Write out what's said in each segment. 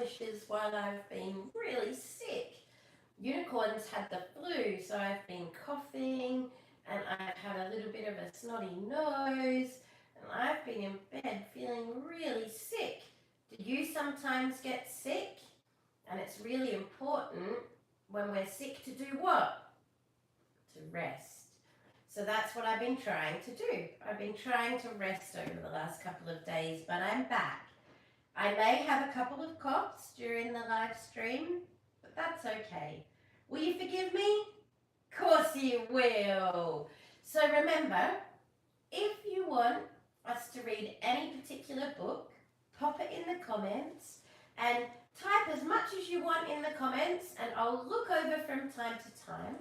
publishers while I've been really sick. Unicorns had the flu, so I've been coughing and I've had a little bit of a snotty nose and I've been in bed feeling really sick. Do you sometimes get sick? And it's really important when we're sick to do what? To rest. So that's what I've been trying to do. I've been trying to rest over the last couple of days, but I'm back. I may have a couple of coughs during the live stream, but that's okay. Will you forgive me? Of course you will. So remember, if you want us to read any particular book, pop it in the comments and type as much as you want in the comments, and I'll look over from time to time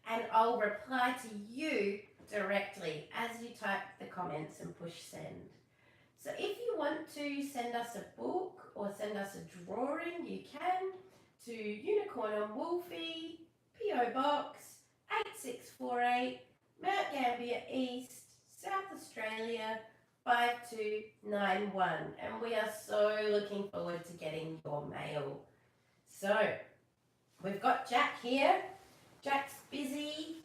and I'll reply to you directly as you type the comments and push send. So if you want to send us a book or send us a drawing, you can to Unicorn and Wolfie, P.O. Box 8648, Mount Gambier East, South Australia 5291. And we are so looking forward to getting your mail. So we've got Jack here. Jack's busy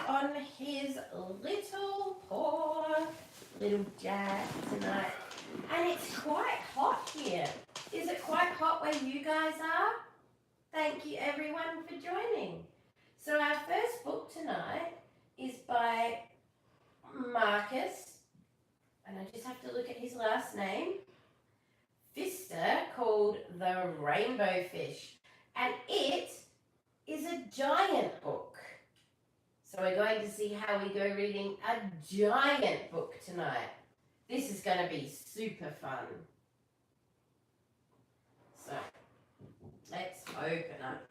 on his little paw, little Jack tonight. And it's quite hot here. Is it quite hot where you guys are? Thank you everyone for joining. So our first book tonight is by Marcus, and I just have to look at his last name, Pfister, called The Rainbow Fish. And it is a giant book. So we're going to see how we go reading a giant book tonight. This is going to be super fun. So let's open up.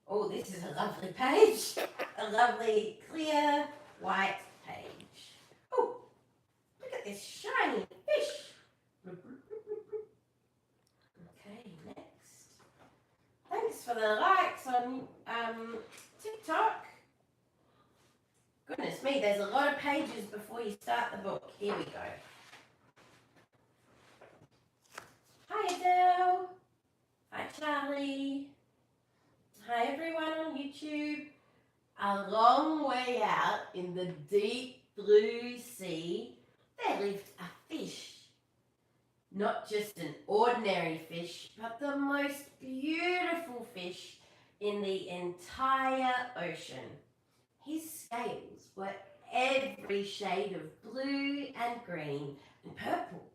Oh, this is a lovely page. A lovely clear white page. Oh, look at this shiny fish. Okay, next. Thanks for the likes on TikTok. Goodness me, there's a lot of pages before you start the book. Here we go. Hi Adele. Hi Charlie. Hi everyone on YouTube. A long way out in the deep blue sea, there lived a fish. Not just an ordinary fish, but the most beautiful fish in the entire ocean. His scales were every shade of blue and green and purple,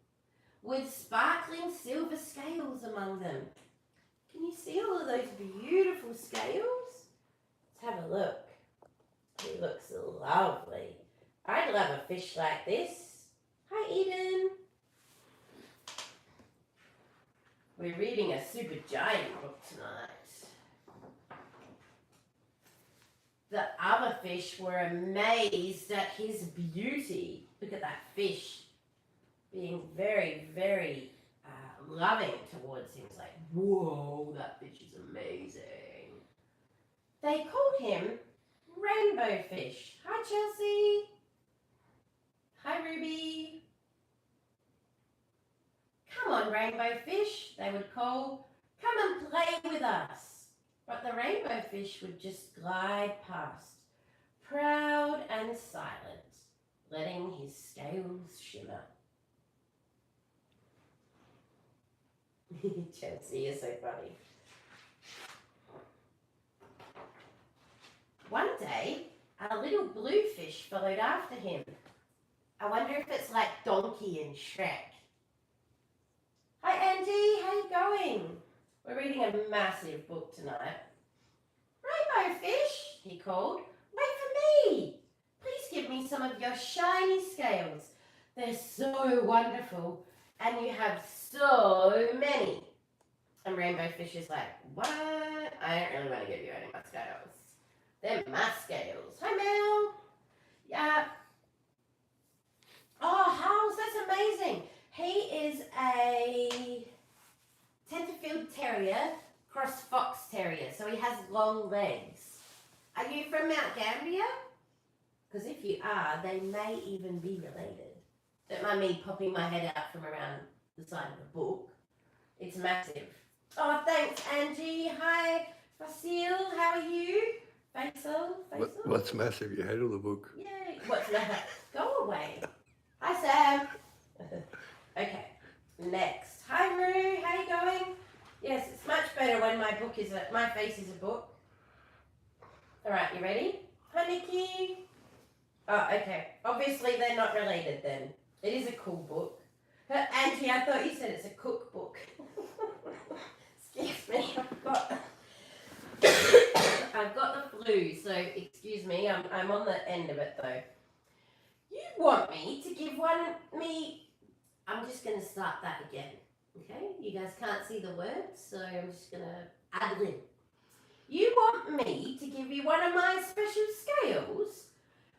with sparkling silver scales among them. Can you see all of those beautiful scales? Let's have a look. He looks lovely. I'd love a fish like this. Hi, Eden. We're reading a super giant book tonight. The other fish were amazed at his beauty. Look at that fish being very, very loving towards him. It's like, whoa, that fish is amazing. They called him Rainbow Fish. Hi, Chelsea. Hi, Ruby. Come on, Rainbow Fish, they would call. Come and play with us. But the Rainbow Fish would just glide past, proud and silent, letting his scales shimmer. Chelsea is so funny. One day, a little blue fish followed after him. I wonder if it's like Donkey and Shrek. Hi Angie, how you going? We're reading a massive book tonight. Rainbow Fish, he called. Wait for me. Please give me some of your shiny scales. They're so wonderful and you have so many. And Rainbow Fish is like, what? I don't really want to give you any of my scales. They're my scales. Hi Mel. Yeah. Oh, Howls, that's amazing. He is a Tenterfield Terrier cross Fox Terrier, so he has long legs. Are you from Mount Gambier? Because if you are, they may even be related. Don't mind me popping my head out from around the side of the book. It's massive. Oh, thanks, Angie. Hi, Fasil. How are you? Faisal? What's massive? You handle the book. Yay. What's that? Go away. Hi, Sam. Okay, next. Hi, Roo. How you going? Yes, it's much better when my face is a book. All right, you ready? Hi, Nikki. Oh, okay. Obviously, they're not related then. It is a cool book. Angie, I thought you said it's a cookbook. Excuse me, I've got the flu, so excuse me. I'm on the end of it though. You want me to give me? I'm just gonna start that again. Okay, you guys can't see the words, so I'm just gonna ad lib. You want me to give you one of my special scales?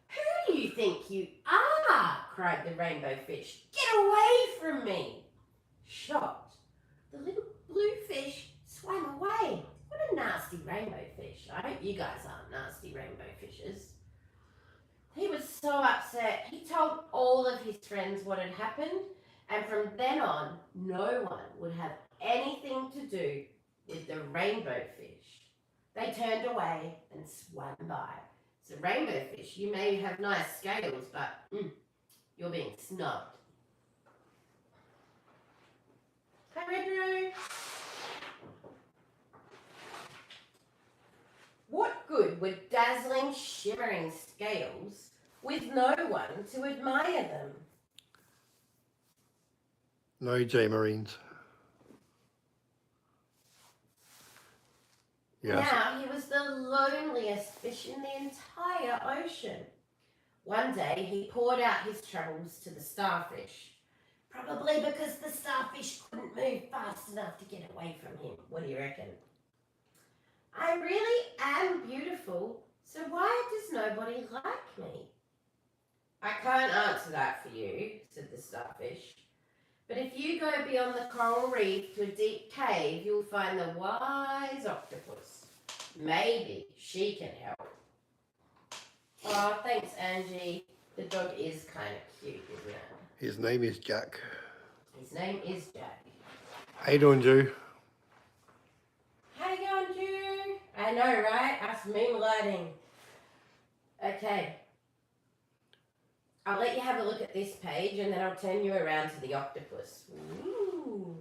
Who do you think you are? Cried the rainbow fish. Get away from me! Shocked, the little blue fish swam away. What a nasty rainbow fish. I hope you guys aren't nasty rainbow fishes. He was so upset. He told all of his friends what had happened, and from then on, no one would have anything to do with the rainbow fish. They turned away and swam by. So rainbow fish, you may have nice scales, but you're being snubbed. Hi, Redro. What good were dazzling, shimmering scales with no one to admire them? No J Marines. Yes. Now he was the loneliest fish in the entire ocean. One day he poured out his troubles to the starfish, probably because the starfish couldn't move fast enough to get away from him. What do you reckon? I really am beautiful, so why does nobody like me? I can't answer that for you, said the starfish. But if you go beyond the coral reef to a deep cave, you'll find the wise octopus. Maybe she can help. Oh, thanks, Angie. The dog is kind of cute, isn't it? His name is Jack. His name is Jack. How you doing, Jew? How you going, Jew? I know, right? Us moonlighting. Okay. I'll let you have a look at this page and then I'll turn you around to the octopus. Ooh.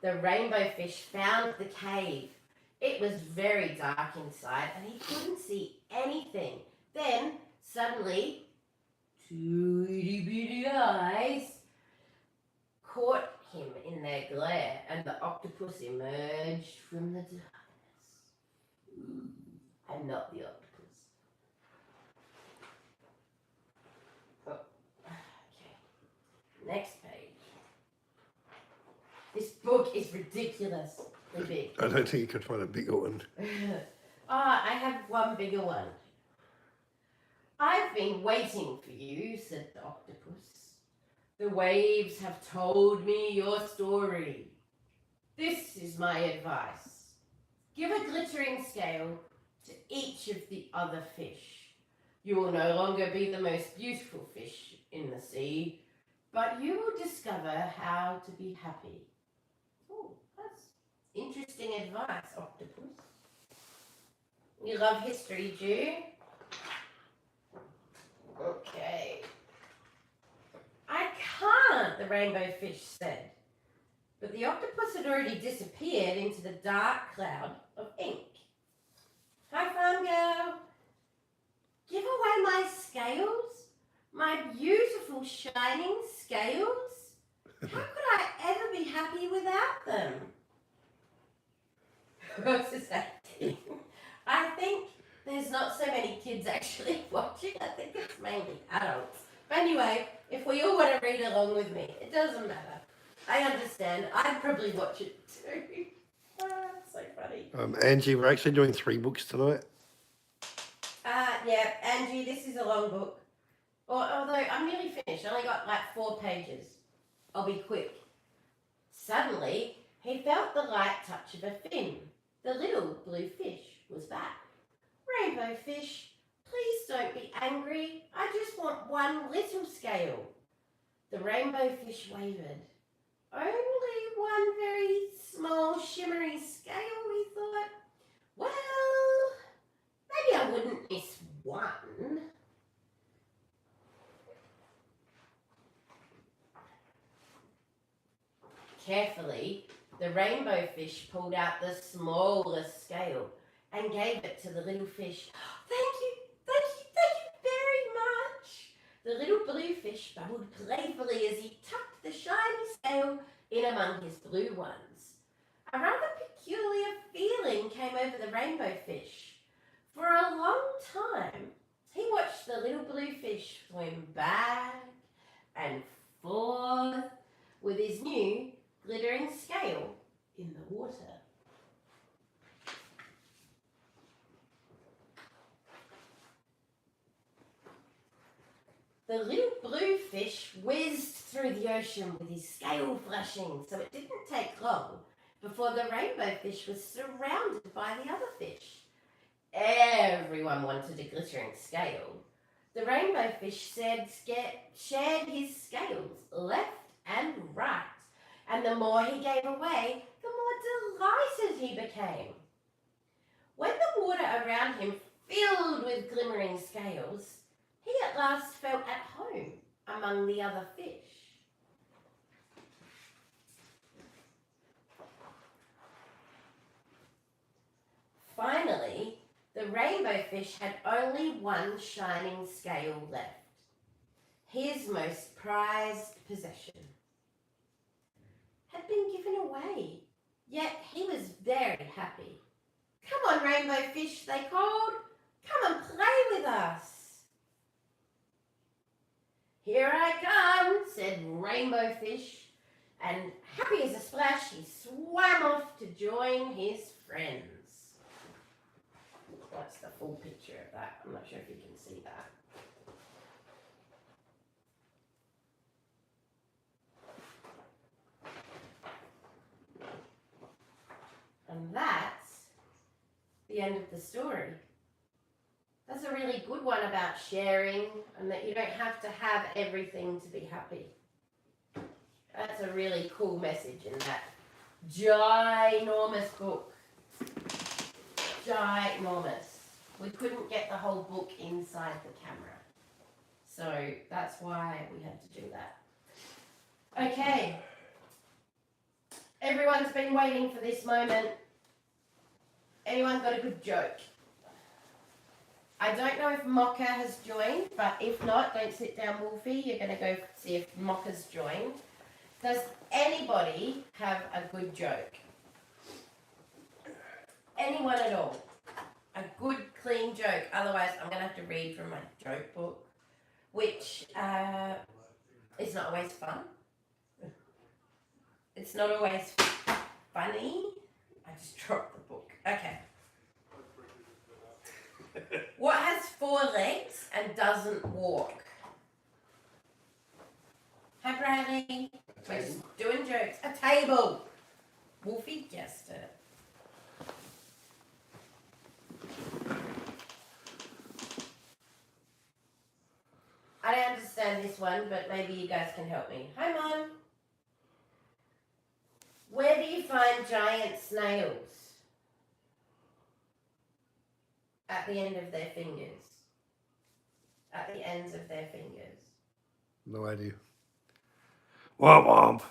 The rainbow fish found the cave. It was very dark inside and he couldn't see anything. Then, suddenly, two itty-bitty eyes caught him in their glare and the octopus emerged from the darkness. Ooh, I'm not the octopus. Next page. This book is ridiculously big. I don't think you could find a bigger one. I have one bigger one. I've been waiting for you, said the octopus. The waves have told me your story. This is my advice. Give a glittering scale to each of the other fish. You will no longer be the most beautiful fish in the sea, but you will discover how to be happy. Oh, that's interesting advice, octopus. You love history, Jew? Okay. I can't, the rainbow fish said. But the octopus had already disappeared into the dark cloud of ink. Hi, farm girl. Give away my scales? My beautiful shining scales? How could I ever be happy without them? What's this acting? I think there's not so many kids actually watching. I think it's mainly adults. But anyway, if we all want to read along with me, it doesn't matter. I understand. I'd probably watch it too. It's so funny. Angie, we're actually doing 3 books tonight. Yeah, Angie, this is a long book. Although I'm nearly finished. I only got like 4 pages. I'll be quick. Suddenly, he felt the light touch of a fin. The little blue fish was back. Rainbow fish, please don't be angry. I just want one little scale. The rainbow fish wavered. Only one very Carefully, the rainbow fish pulled out the smallest scale and gave it to the little fish. Thank you very much. The little blue fish bubbled playfully as he tucked the shiny scale in among his blue ones. A rather peculiar feeling came over the rainbow fish. For a long time, he watched the little blue fish swim back and forth with his new glittering scale in the water. The little blue fish whizzed through the ocean with his scale flashing, so it didn't take long before the rainbow fish was surrounded by the other fish. Everyone wanted a glittering scale. The rainbow fish shared his scales left and right, and the more he gave away, the more delighted he became. When the water around him filled with glimmering scales, he at last felt at home among the other fish. Finally, the rainbow fish had only one shining scale left, his most prized possession. Had been given away, yet he was very happy. "Come on, rainbow fish," they called. "Come and play with us." "Here I come," said Rainbow Fish, and happy as a splash, he swam off to join his friends. That's the full picture of that. I'm not sure if you can see that. And that's the end of the story. That's a really good one about sharing and that you don't have to have everything to be happy. That's a really cool message in that ginormous book. Ginormous. We couldn't get the whole book inside the camera. So that's why we had to do that. Okay. Everyone's been waiting for this moment. Anyone got a good joke? I don't know if Mocha has joined, but if not, don't sit down, Wolfie. You're going to go see if Mocha's joined. Does anybody have a good joke? Anyone at all? A good, clean joke. Otherwise, I'm going to have to read from my joke book, which is not always fun. It's not always funny. I just dropped the book. Okay. What has 4 legs and doesn't walk? Hi, Bradley. We're just doing jokes. A table. Wolfie guessed it. I don't understand this one, but maybe you guys can help me. Hi, Mom. Where do you find giant snails? At the end of their fingers. At the ends of their fingers. No idea. Womp womp.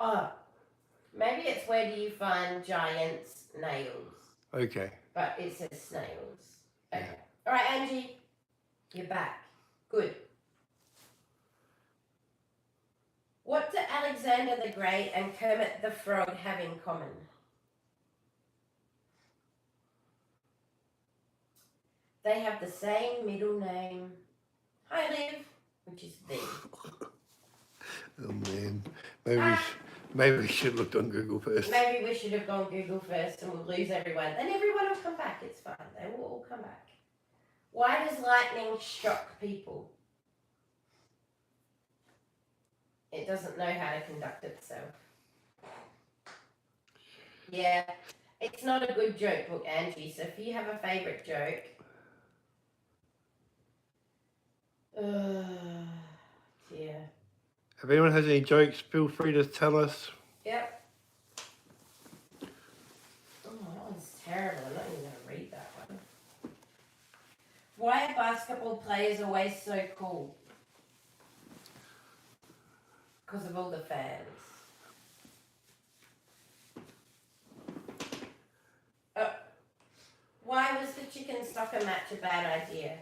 Oh, maybe it's where do you find giant nails? Okay. But it says snails. Okay. All right, Angie, you're back. Good. What do Alexander the Great and Kermit the Frog have in common? They have the same middle name. Hi, Liv, which is V. Oh man. Maybe we should look on Google first. Maybe we should have gone Google first and we'll lose everyone. And everyone will come back. It's fine. They will all come back. Why does lightning shock people? It doesn't know how to conduct itself. Yeah, it's not a good joke book, Angie. So if you have a favourite joke... dear. If anyone has any jokes, feel free to tell us. Yep. Oh, that one's terrible. I'm not even going to read that one. Why are basketball players always so cool? because of all the fans. Why was the chicken soccer match a bad idea?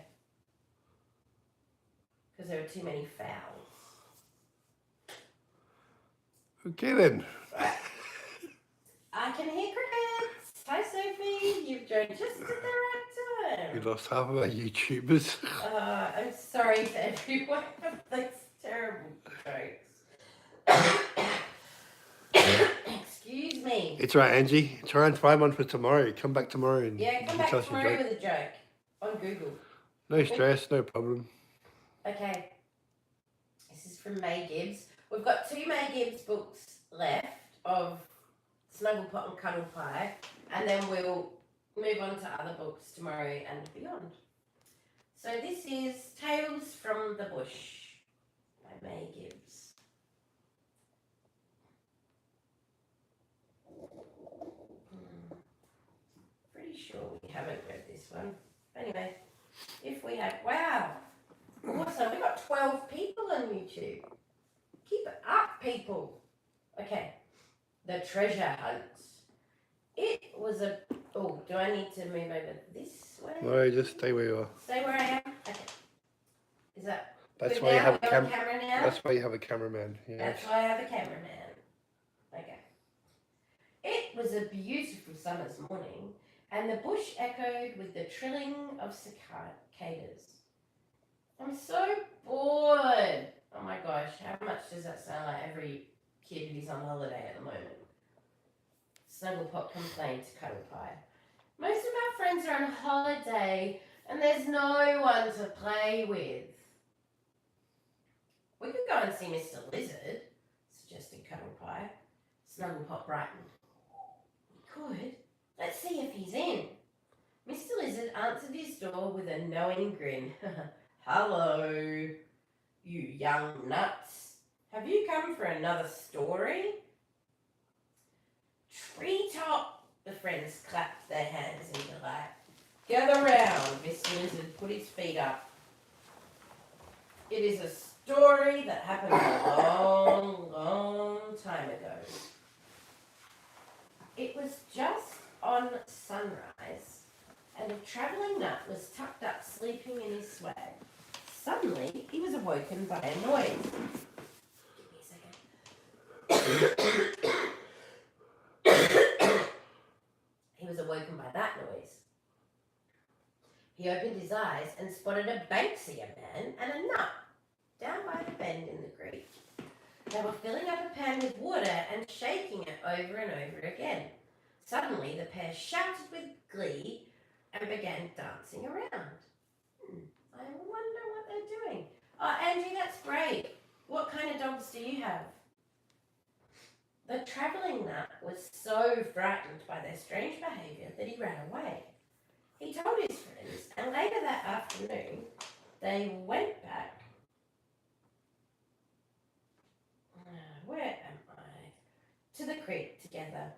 Because there were too many fouls. Okay then. I can hear crickets. Hi Sophie, you've joined just at the right time. We lost half of our YouTubers. I'm sorry to everyone for those terrible jokes. Excuse me. It's right, Angie. Try and find one for tomorrow. Come back tomorrow and Yeah, you come can back tell us a tomorrow joke. with a joke on Google. No stress, no problem. Okay. This is from May Gibbs. We've got 2 May Gibbs books left of Snugglepot and Cuddle Pie, and then we'll move on to other books tomorrow and beyond. So this is Tales from the Bush by May Gibbs. Pretty sure we haven't read this one. Anyway, if we have, wow, awesome, we've got 12 people on YouTube. Keep it up, people. Okay, The Treasure Hunt. It was a, oh, do I need to move over this way? No, just stay where you are. Stay where I am? Okay. Is that That's good why you now? have a We're on camera now? That's why you have a cameraman. Yeah. That's why I have a cameraman. Okay. It was a beautiful summer's morning, and the bush echoed with the trilling of cicadas. I'm so bored. Oh my gosh, how much does that sound like every kid who's on holiday at the moment? Snugglepot complained to Cuddle Pie. Most of our friends are on holiday, and there's no one to play with. We could go and see Mr. Lizard, suggested Cuddle Pie. Snugglepot brightened. We could. Let's see if he's in. Mr. Lizard answered his door with a knowing grin. Hello, you young nuts. Have you come for another story? Treetop! The friends clapped their hands in delight. Gather round, Mr. Lizard put his feet up. It is a story that happened a long, long time ago. It was just on sunrise, and a travelling nut was tucked up sleeping in his swag. Suddenly, he was awoken by a noise. Give me a second. He was awoken by that noise. He opened his eyes and spotted a Banksia man and a nut down by the bend in the creek. They were filling up a pan with water and shaking it over and over again. Suddenly, the pair shouted with glee and began dancing around. I wonder what they're doing. Oh, Angie, that's great. What kind of dogs do you have? The travelling nut was so frightened by their strange behaviour that he ran away. He told his friends, and later that afternoon, they went back. Where am I? To the creek together.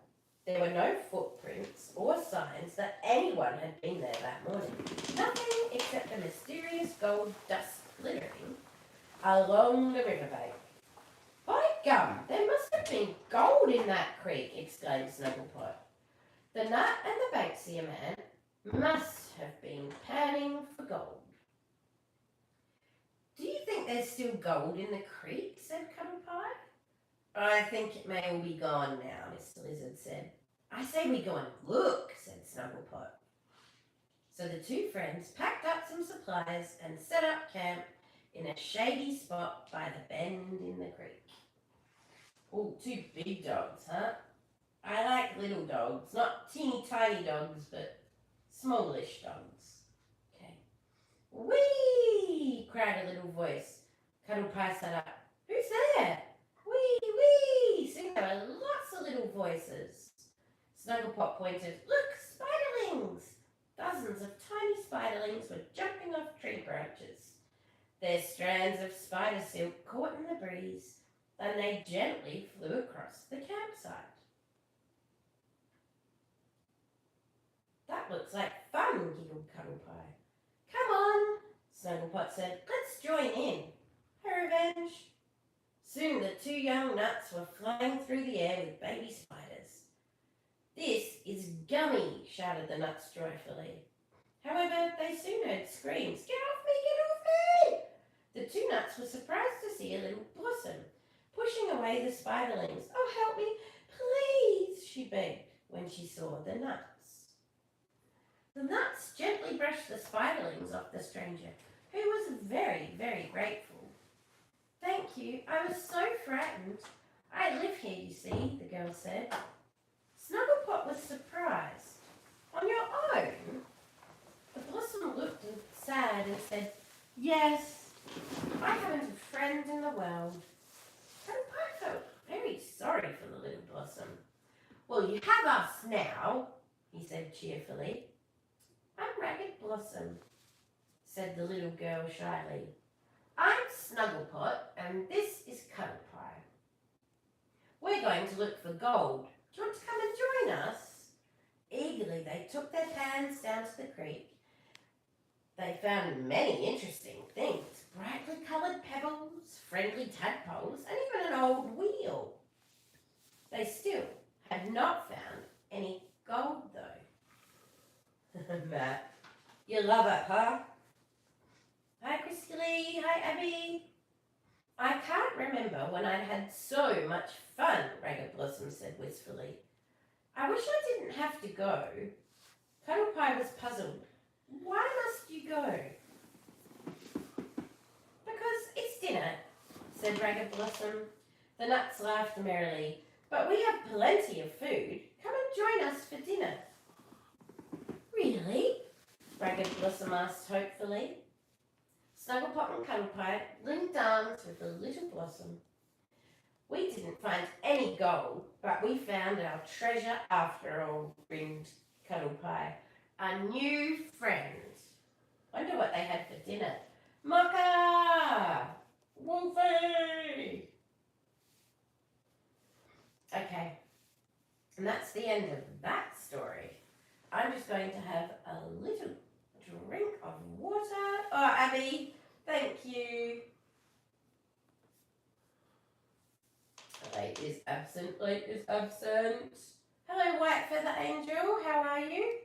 There were no footprints or signs that anyone had been there that morning. Nothing except the mysterious gold dust glittering along the riverbank. By gum, there must have been gold in that creek, exclaimed Snugglepot. The nut and the Banksia man must have been panning for gold. Do you think there's still gold in the creek? Said Cuddle Pie. I think it may all be gone now, Mr. Lizard said. I say we go and look, said Snugglepot. So the two friends packed up some supplies and set up camp in a shady spot by the bend in the creek. Oh, 2 big dogs, huh? I like little dogs, not teeny tiny dogs, but smallish dogs. Okay. Whee! Cried a little voice. Cuddle Pie sat up. Who's there? Wee, wee! Soon there were lots of little voices. Snugglepot pointed. Look, spiderlings! Dozens of tiny spiderlings were jumping off tree branches. Their strands of spider silk caught in the breeze, and they gently flew across the campsite. That looks like fun, giggled Cuddle Pie. Come on, Snugglepot said. Let's join in. Her revenge. Soon the two young nuts were flying through the air with baby spiders. "This is gummy," shouted the nuts joyfully. However, they soon heard screams, "Get off me, get off me!" The two nuts were surprised to see a little blossom pushing away the spiderlings. "Oh, help me, please," she begged when she saw the nuts. The nuts gently brushed the spiderlings off the stranger, who was very, very grateful. "Thank you, I was so frightened. I live here, you see," the girl said. Snugglepot was surprised. "On your own?" The blossom looked sad and said, "Yes, I haven't a friend in the world." Cuddlepie felt very sorry for the little blossom. "Well, you have us now," he said cheerfully. "I'm Ragged Blossom," said the little girl shyly. "I'm Snugglepot, and this is Cuddlepie. We're going to look for gold. Do you want to come and join us?" Eagerly they took their pans down to the creek. They found many interesting things: brightly coloured pebbles, friendly tadpoles, and even an old wheel. They still had not found any gold, though. Matt, you love it, huh? Hi, Christy Lee. Hi, Abby. "I can't remember when I'd had so much fun," Ragged Blossom said wistfully. "I wish I didn't have to go." Cuddlepie was puzzled. "Why must you go?" "Because it's dinner," said Ragged Blossom. The nuts laughed merrily. "But we have plenty of food. Come and join us for dinner." "Really?" Ragged Blossom asked hopefully. Snugglepot and Cuddlepie linked arms with the little blossom. "We didn't find any gold, but we found our treasure after all," grinned Cuddlepie. "A new friend. Wonder what they had for dinner. Mocha! Wolfie!" Okay, and that's the end of that story. I'm just going to have a little drink of water. Oh, Abby, thank you. Late is absent, late is absent. Hello, White Feather Angel, how are you?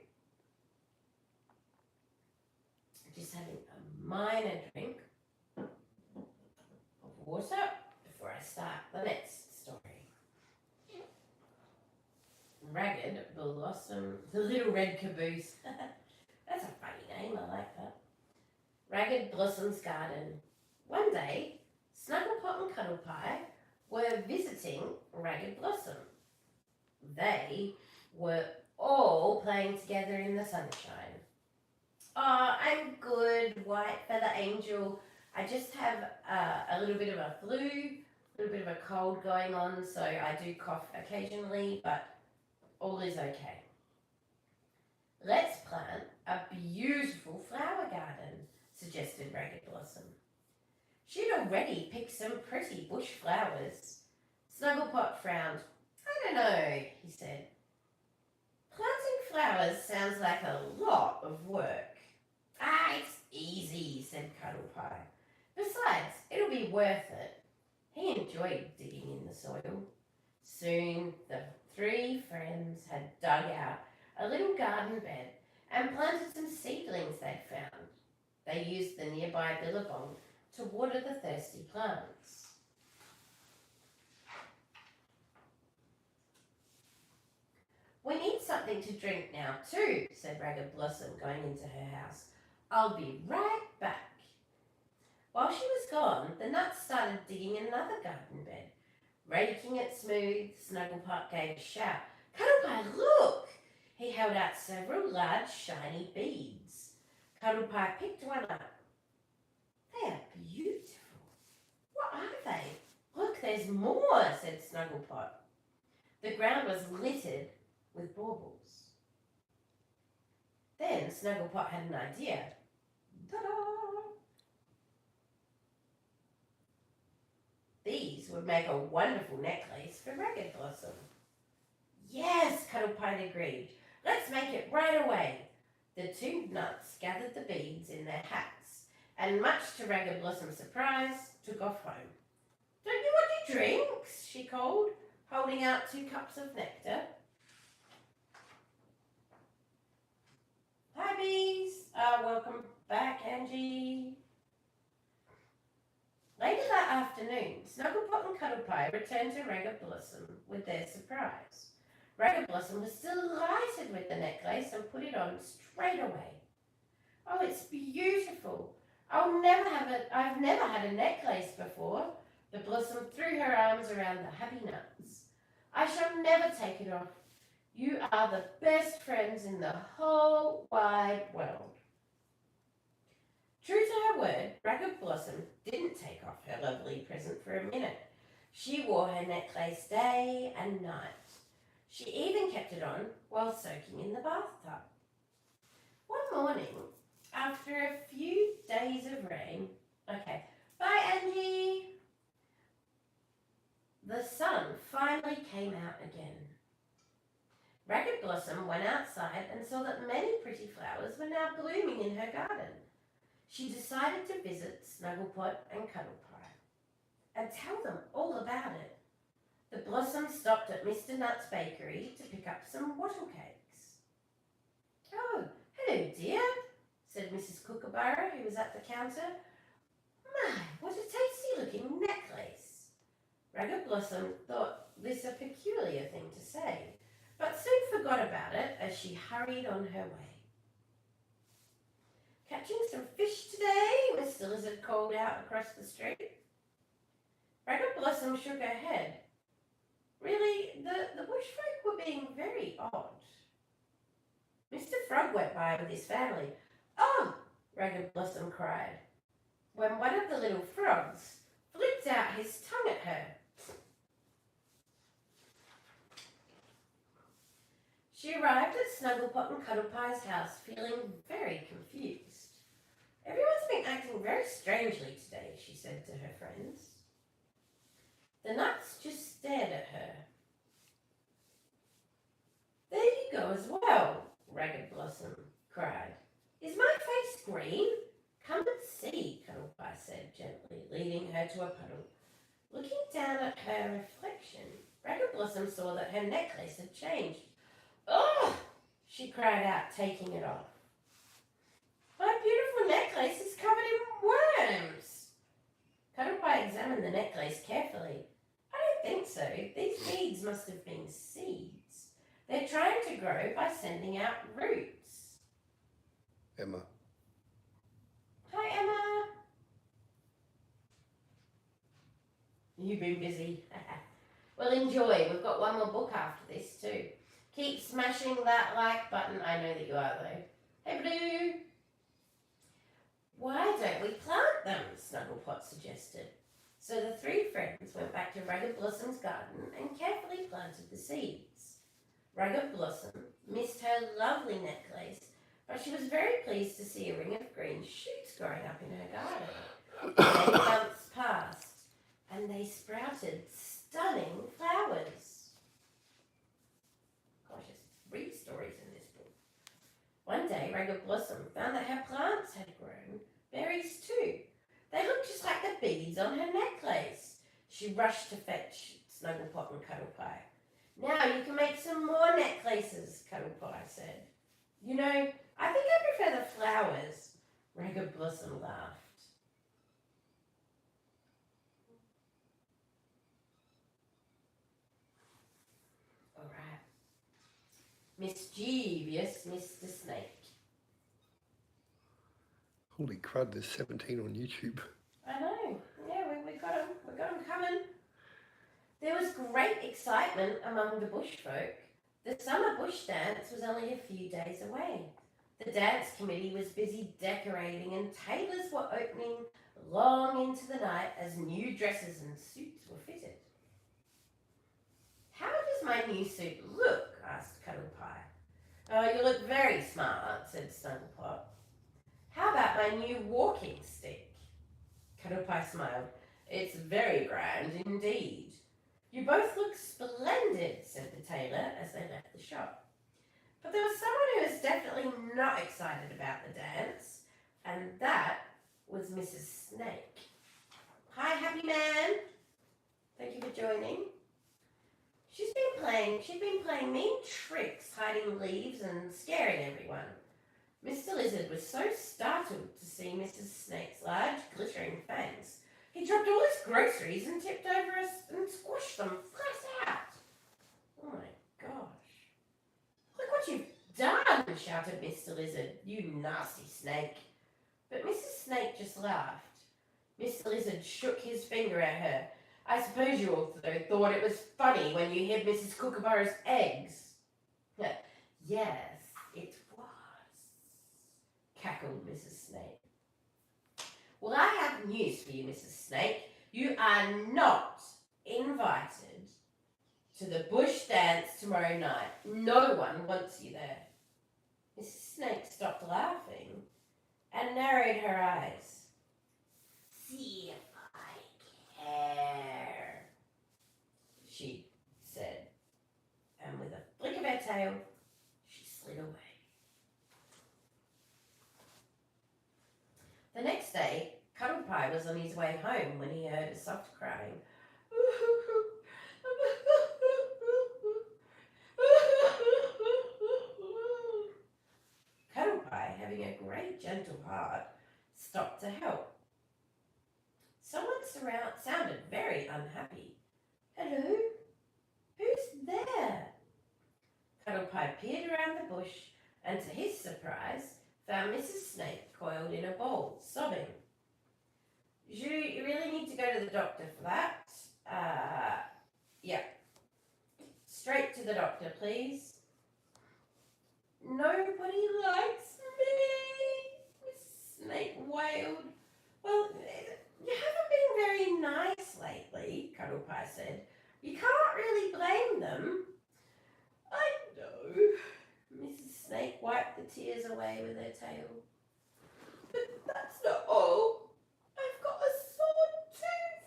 Just having a minor drink of water before I start the next story. Ragged Blossom, the little red caboose. That's a funny name, I like that. Ragged Blossom's garden. One day, Snugglepot and Cuddlepie were visiting Ragged Blossom. They were all playing together in the sunshine. "Oh, I'm good, White Feather Angel. I just have a little bit of a flu, a little bit of a cold going on, so I do cough occasionally, but all is okay." "Let's plant a beautiful flower garden," suggested Ragged Blossom. She'd already picked some pretty bush flowers. Snugglepot frowned. "I don't know," he said. "Planting flowers sounds like a lot of work." "Ah, it's easy," said Cuddlepie. "Besides, it'll be worth it." He enjoyed digging in the soil. Soon the three friends had dug out a little garden bed and planted some seedlings they'd found. They used the nearby Billabong to water the thirsty plants. "We need something to drink now too," said Ragged Blossom, going into her house. "I'll be right back." While she was gone, the nuts started digging another garden bed. Raking it smooth, Snugglepot gave a shout. "Cuddlepie, look!" He held out several large shiny beads. Cuddlepie picked one up. "They are beautiful. What are they?" "Look, there's more," said Snugglepot. The ground was littered with baubles. Then Snugglepot had an idea. Ta-da! These would make a wonderful necklace for Ragged Blossom. "Yes," Cuddlepie agreed. "Let's make it right away." The two nuts gathered the beads in their hats and, much to Ragged Blossom's surprise, took off home. Don't you want your drinks? She called, holding out 2 cups of nectar. Hi, bees. Welcome back, Angie. Later that afternoon, Snugglepot and Cuddlepie returned to Ragged Blossom with their surprise. Ragged Blossom was delighted with the necklace and put it on straight away. Oh, it's beautiful. I've never had a necklace before. The Blossom threw her arms around the happy nuts. I shall never take it off. You are the best friends in the whole wide world. True to her word, Ragged Blossom didn't take off her lovely present for a minute. She wore her necklace day and night. She even kept it on while soaking in the bathtub. One morning, after a few days of rain, bye Angie, the sun finally came out again. Ragged Blossom went outside and saw that many pretty flowers were now blooming in her garden. She decided to visit Snugglepot and Cuddlepie and tell them all about it. The Blossom stopped at Mr. Nut's bakery to pick up some wattle cakes. Oh, hello dear, said Mrs. Kookaburra, who was at the counter. My, what a tasty-looking necklace. Ragged Blossom thought this a peculiar thing to say, but soon forgot about it as she hurried on her way. Catching some fish today? Mr. Lizard called out across the street. Ragged Blossom shook her head. Really, the bushfolk were being very odd. Mr. Frog went by with his family. Oh, Ragged Blossom cried, when one of the little frogs flipped out his tongue at her. She arrived at Snugglepot and Cuddlepie's house feeling very confused. Everyone's been acting very strangely today, she said to her friends. The nuts just stared at her. There you go as well, Ragged Blossom cried. Is my face green? Come and see, Cuddlepie said gently, leading her to a puddle. Looking down at her reflection, Ragged Blossom saw that her necklace had changed. Oh! She cried out, taking it off. My beautiful necklace is covered in worms. Cuddlepie examined the necklace carefully. I don't think so. These beads must have been seeds. They're trying to grow by sending out roots. Emma. Hi, Emma. You've been busy. Well, enjoy. We've got one more book after this too. Keep smashing that like button. I know that you are though. Hey, Blue. Why don't we plant them? Snugglepot suggested. So the 3 friends went back to Ragged Blossom's garden and carefully planted the seeds. Ragged Blossom missed her lovely necklace, but she was very pleased to see a ring of green shoots growing up in her garden. 8 months passed, and they sprouted stunning flowers. Gosh, there's 3 stories in this book. One day, Ragged Blossom found that her plants had grown berries too. They looked just like the beads on her necklace. She rushed to fetch Snugglepot and Cuddlepie. Now you can make some more necklaces, Cuddlepie said. You know, I think I prefer the flowers. Ragged Blossom laughed. All right. Mischievous Mr. Snake. Holy crud, there's 17 on YouTube. I know. Yeah, we got them. We got them coming. There was great excitement among the bushfolk. The summer bush dance was only a few days away. The dance committee was busy decorating and tailors were opening long into the night as new dresses and suits were fitted. How does my new suit look? Asked Cuddlepie. Oh, you look very smart, said Snugglepot. How about my new walking stick? Cuddlepie smiled. It's very grand indeed. You both look splendid, said the tailor as they left the shop. But there was someone who was definitely not excited about the dance, and that was Mrs. Snake. Hi, happy man. Thank you for joining. She'd been playing mean tricks, hiding leaves and scaring everyone. Mr. Lizard was so startled to see Mrs. Snake's large, glittering fangs. He dropped all his groceries and tipped over us and squashed them flat out. Oh my gosh. Look what you've done, shouted Mr. Lizard. You nasty snake. But Mrs. Snake just laughed. Mr. Lizard shook his finger at her. I suppose you also thought it was funny when you hid Mrs. Kookaburra's eggs. Yes, it was, cackled Mrs. Snake. Well, I have news for you, Mrs. Snake. You are not invited to the bush dance tomorrow night. No one wants you there. Mrs. Snake stopped laughing and narrowed her eyes. See if I care, she said, and with a flick of her tail, she slid away. The next day, Cuddle Pie was on his way home when he heard a soft crying. Cuddle Pie, having a great gentle heart, stopped to help. Someone sounded very unhappy. Hello? Who's there? Cuddle Pie peered around the bush and, to his surprise, found Mrs. Snake coiled in a ball, sobbing. You really need to go to the doctor for that? Yeah. Straight to the doctor, please. Nobody likes me, Mrs. Snake wailed. Well, you haven't been very nice lately, Cuddle Pie said. You can't really blame them. I know. Mrs. Snake wiped the tears away with her tail. But that's not all. I've got a sore tooth.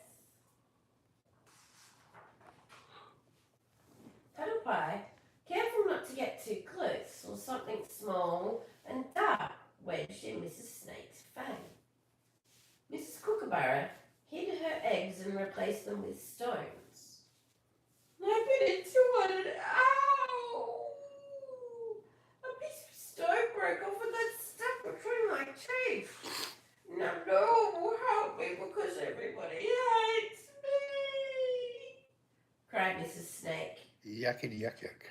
Cuddle Pie, careful not to get too close, or something small and dark wedged in Mrs. Snake's fang. Mrs. Kookaburra hid her eggs and replaced them with stones. I've been into one and ow! A piece of stone broke off and got stuck between my teeth. Now no one will help me because everybody hates me, cried Mrs. Snake. Yakety yak yak.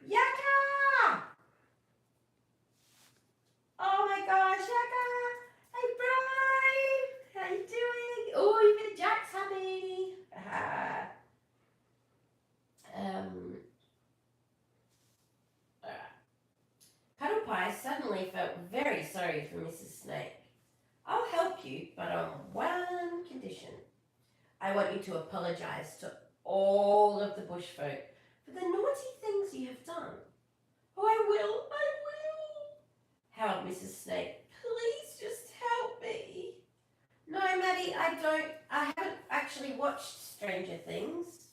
Yakka! Oh my gosh, Yakka! Hey, Brian! How you doing? Oh, even Jack's happy. Cuddle Pie suddenly felt very sorry for Mrs. Snake. I'll help you, but on one condition. I want you to apologise to all of the bush folk for the naughty things you have done. Oh, I will, howled Mrs. Snake. Please just help me. No, Maddie, I haven't actually watched Stranger Things.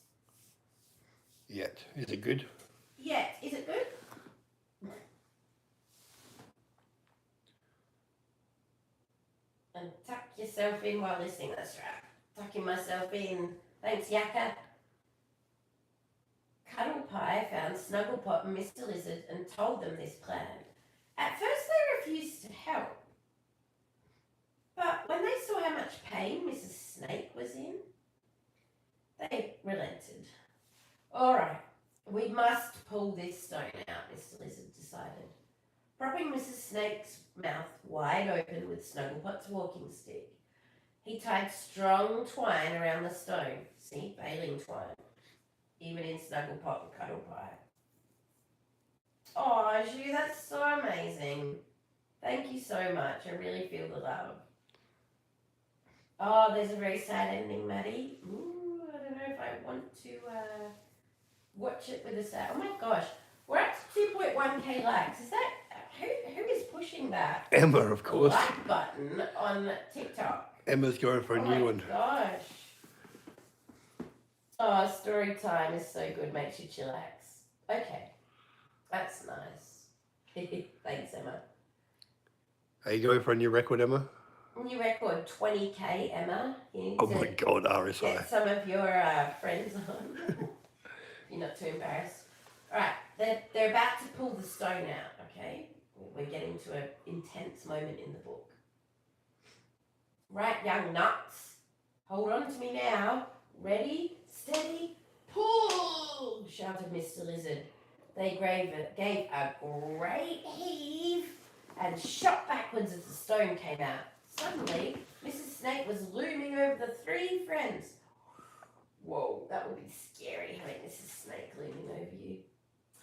Yet. Is it good? Yet. Is it good? And tuck yourself in while listening. That's right. Tucking myself in. Thanks, Yakka. Cuddle Pie found Snugglepot and Mr. Lizard and told them this plan. At first they refused to help. But when they saw how much pain Mrs. Snake was in, they relented. All right, we must pull this stone out, Mr. Lizard decided. Propping Mrs. Snake's mouth wide open with Snugglepot's walking stick, he tied strong twine around the stone. See, baling twine, even in Snugglepot and Cuddle Pie. Oh, Ju, that's so amazing. Thank you so much. I really feel the love. Oh, there's a very sad ending, Maddie. Ooh, I don't know if I want to watch it with a sad. Oh my gosh, we're up to 2.1k likes. Is that who is pushing that? Emma, of course. Like button on TikTok. Emma's going for a new one. Oh my gosh. Oh, story time is so good. Makes you chillax. Okay, that's nice. Thanks, Emma. Are you going for a new record, Emma? New record 20k, Emma. You need Oh to my God, RSI. get some of your friends on. You're not too embarrassed. All right, they're about to pull the stone out. Okay, we're getting to an intense moment in the book. Right, young nuts, hold on to me now. Ready, steady, pull! Shouted Mr. Lizard. They gave a great heave and shot backwards as the stone came out. Suddenly, Mrs. Snake was looming over the three friends. Whoa, that would be scary having Mrs. Snake looming over you.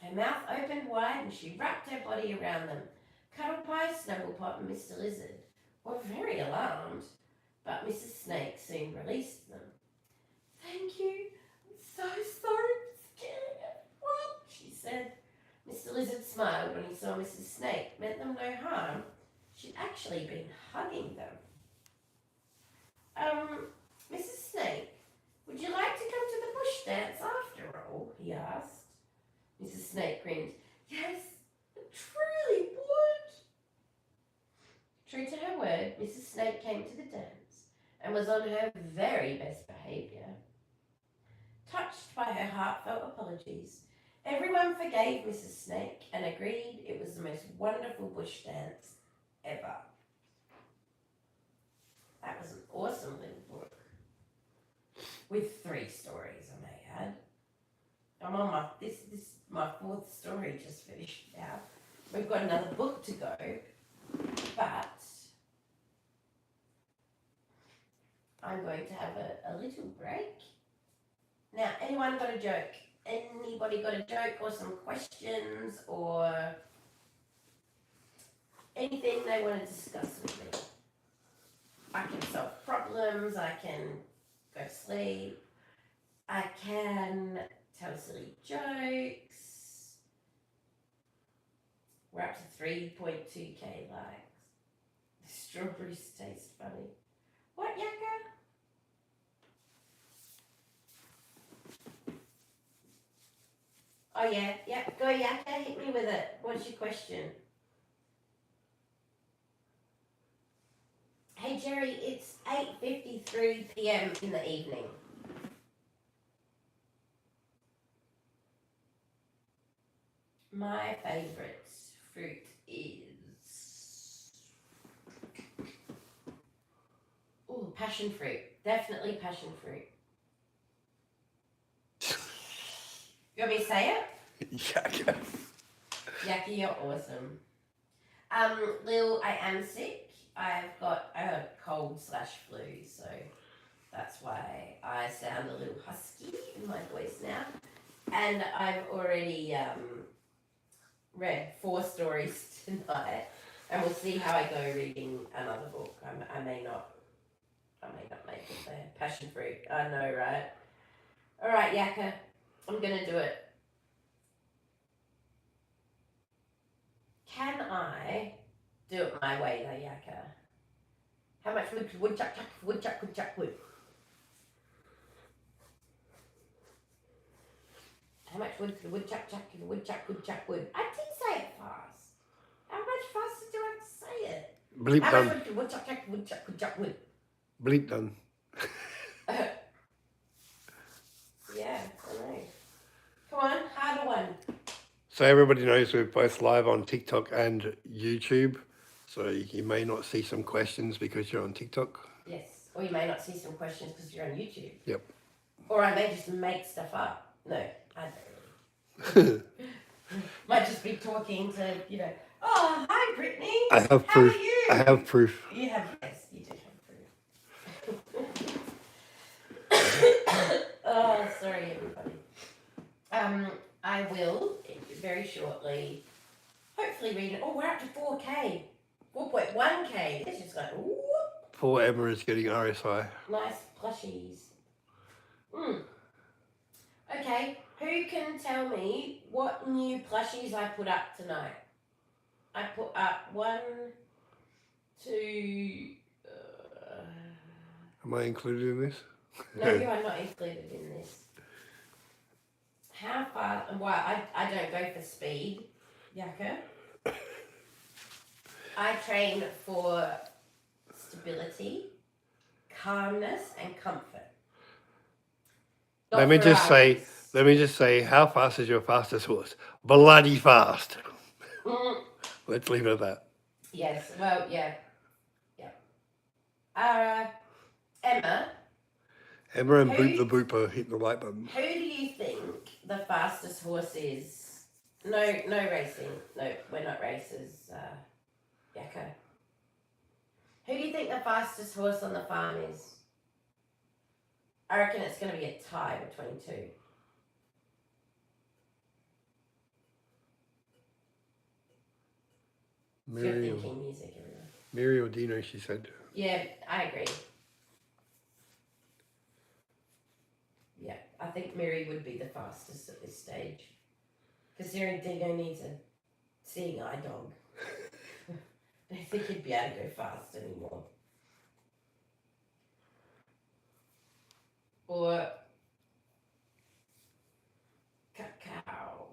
Her mouth opened wide and she wrapped her body around them. Cuddlepie, Snugglepot and Mr. Lizard were very alarmed, but Mrs. Snake soon released them. Thank you, I'm so sorry for scaring everyone, she said. Mr. Lizard smiled when he saw Mrs. Snake meant them no harm. She'd actually been hugging them. Mrs. Snake, would you like to come to the bush dance after all? He asked. Mrs. Snake grinned. Yes, I truly would. True to her word, Mrs. Snake came to the dance and was on her very best behaviour. Touched by her heartfelt apologies, everyone forgave Mrs. Snake and agreed it was the most wonderful bush dance ever. That was an awesome little book. With 3 stories, I may add. I'm on my 4th story just finished now. We've got another book to go, but I'm going to have a little break. Now, anyone got a joke? Anybody got a joke or some questions or anything they want to discuss with me? I can solve problems, I can go to sleep, I can tell silly jokes. We're up to 3.2k likes. The strawberries taste funny. What, Yakka? Oh yeah, go Yakka, hit me with it. What's your question? Hey Jerry, it's 8:53 p.m. in the evening. My favourite fruit is passion fruit. Definitely passion fruit. You want me to say it? Yakka. Yakka, you're awesome. Lil, I am sick. I've got a cold/flu, so that's why I sound a little husky in my voice now. And I've already read 4 stories tonight, and we'll see how I go reading another book. I may not make it there. Passion fruit. I know, right? All right, Yakka, I'm gonna do it. Can I do it my way though, Yakka? How much woodchuck, wood? How much wood could a woodchuck, wood? I did say it fast. How much faster do I have to say it? Bleep How done. much wood could woodchuck, wood? Bleep done. Yeah, I know. Come on, harder one. So everybody knows we're both live on TikTok and YouTube. So you may not see some questions because you're on TikTok. Yes, or you may not see some questions because you're on YouTube. Yep. Or I may just make stuff up. No, I don't really. Might just be talking to, oh, hi Brittany. I have How proof. are you? I have proof. You have, yes, you do have proof. Oh, sorry everybody. I will, very shortly, hopefully read it. Oh, we're up to 4K. 4.1K. This is like, whoop. Poor Emma is getting RSI. Nice plushies. Okay, who can tell me what new plushies I put up tonight? I put up 1, 2... Am I included in this? No, you are not included in this. How far... Well, I don't go for speed, Yakka. I train for stability, calmness, and comfort. Let me just say, how fast is your fastest horse? Bloody fast. Let's leave it at that. Yes, well, yeah. Emma and Boop the Boop are hitting the like button. Who do you think the fastest horse is? No racing. No, we're not racers, Yakko. Who do you think the fastest horse on the farm is? I reckon it's going to be a tie between two. You're thinking music, everyone. Mary or Dino, she said. Yeah, I agree. Yeah, I think Mary would be the fastest at this stage. Considering Dino needs a seeing eye dog. I don't think he'd be able to go fast anymore. Or cacao.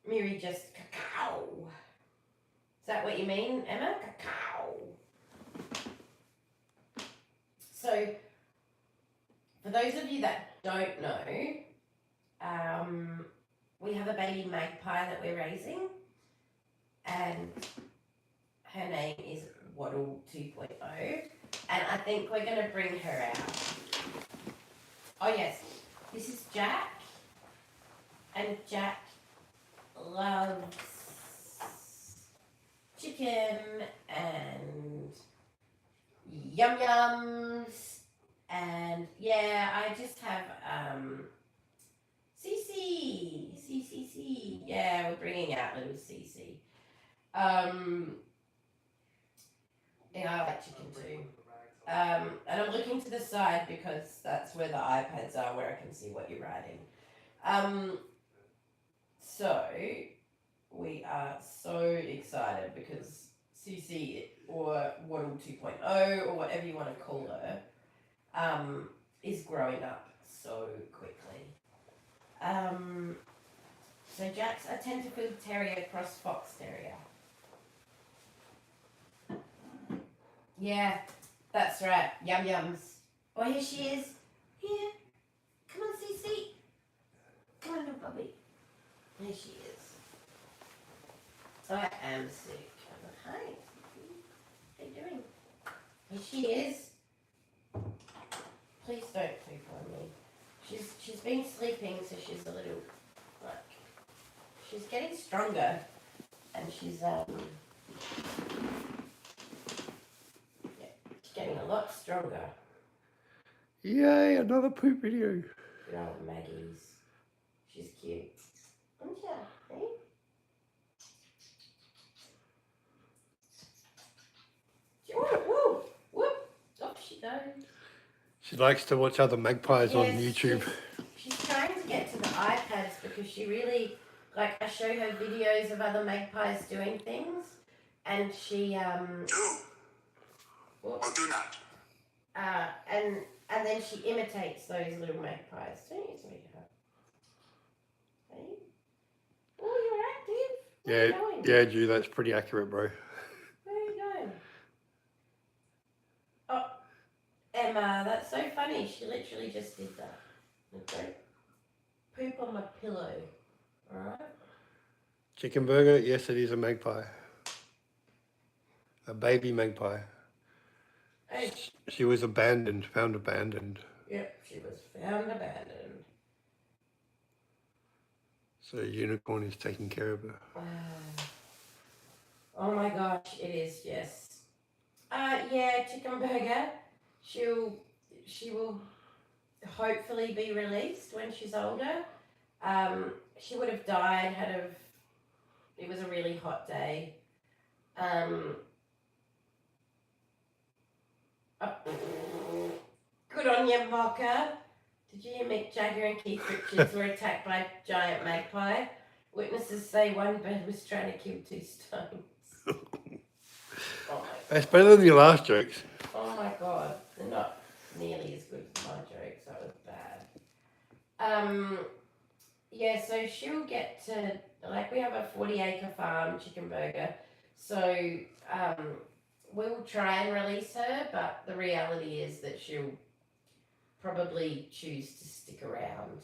Mary just cacao. Is that what you mean, Emma? Cacao. So, for those of you that don't know, we have a baby magpie that we're raising, and her name is Waddle 2.0, and I think we're going to bring her out. Oh yes, this is Jack, and Jack loves chicken and yum-yums, and yeah, I just have Cece, yeah, we're bringing out little Cece. Yeah, I like chicken too. And I'm looking to the side because that's where the iPads are, where I can see what you're writing. So we are so excited because Cece, or Waddle 2.0, or whatever you want to call her, is growing up so quickly. So Jack's a Tenterfield Terrier cross Fox Terrier. Yeah, that's right. Yum yums. Oh, here she is. Here. Come on, Cece. Come on, little Bobby. Here she is. I am sick. Hi, Cece. How you doing? Here she is. Please don't poop on me. She's been sleeping, so she's a little, like, she's getting stronger, and she's getting a lot stronger. Yay, another poop video. Good old Maggie's. She's cute. Isn't she? Eh? Woo! Whoop! Off she goes. She likes to watch other magpies on YouTube. She's trying to get to the iPads because she really, like, I show her videos of other magpies doing things, and she, Do or do not. And then she imitates those little magpies. Don't you, sweetheart? Hey? Oh, you're active. Where are you going? Yeah, Drew, that's pretty accurate, bro. Where are you going? Oh, Emma, that's so funny. She literally just did that. Okay. Poop on my pillow. Alright? Chicken burger, yes, it is a magpie. A baby magpie. Hey. She was found abandoned. Yep, she was found abandoned. So Unicorn is taking care of her. Oh my gosh, it is, yes. Yeah, Chicken Burger. She will hopefully be released when she's older. She would have died it was a really hot day. Good on you, Mocha. Did you hear Mick Jagger and Keith Richards were attacked by a giant magpie? Witnesses say one bird was trying to kill 2 stones. Oh that's better than your last jokes. Oh my god, they're not nearly as good as my jokes. That was bad. Yeah, so she'll get to, like, we have a 40-acre farm, Chicken Burger. So we'll try and release her, but the reality is that she'll probably choose to stick around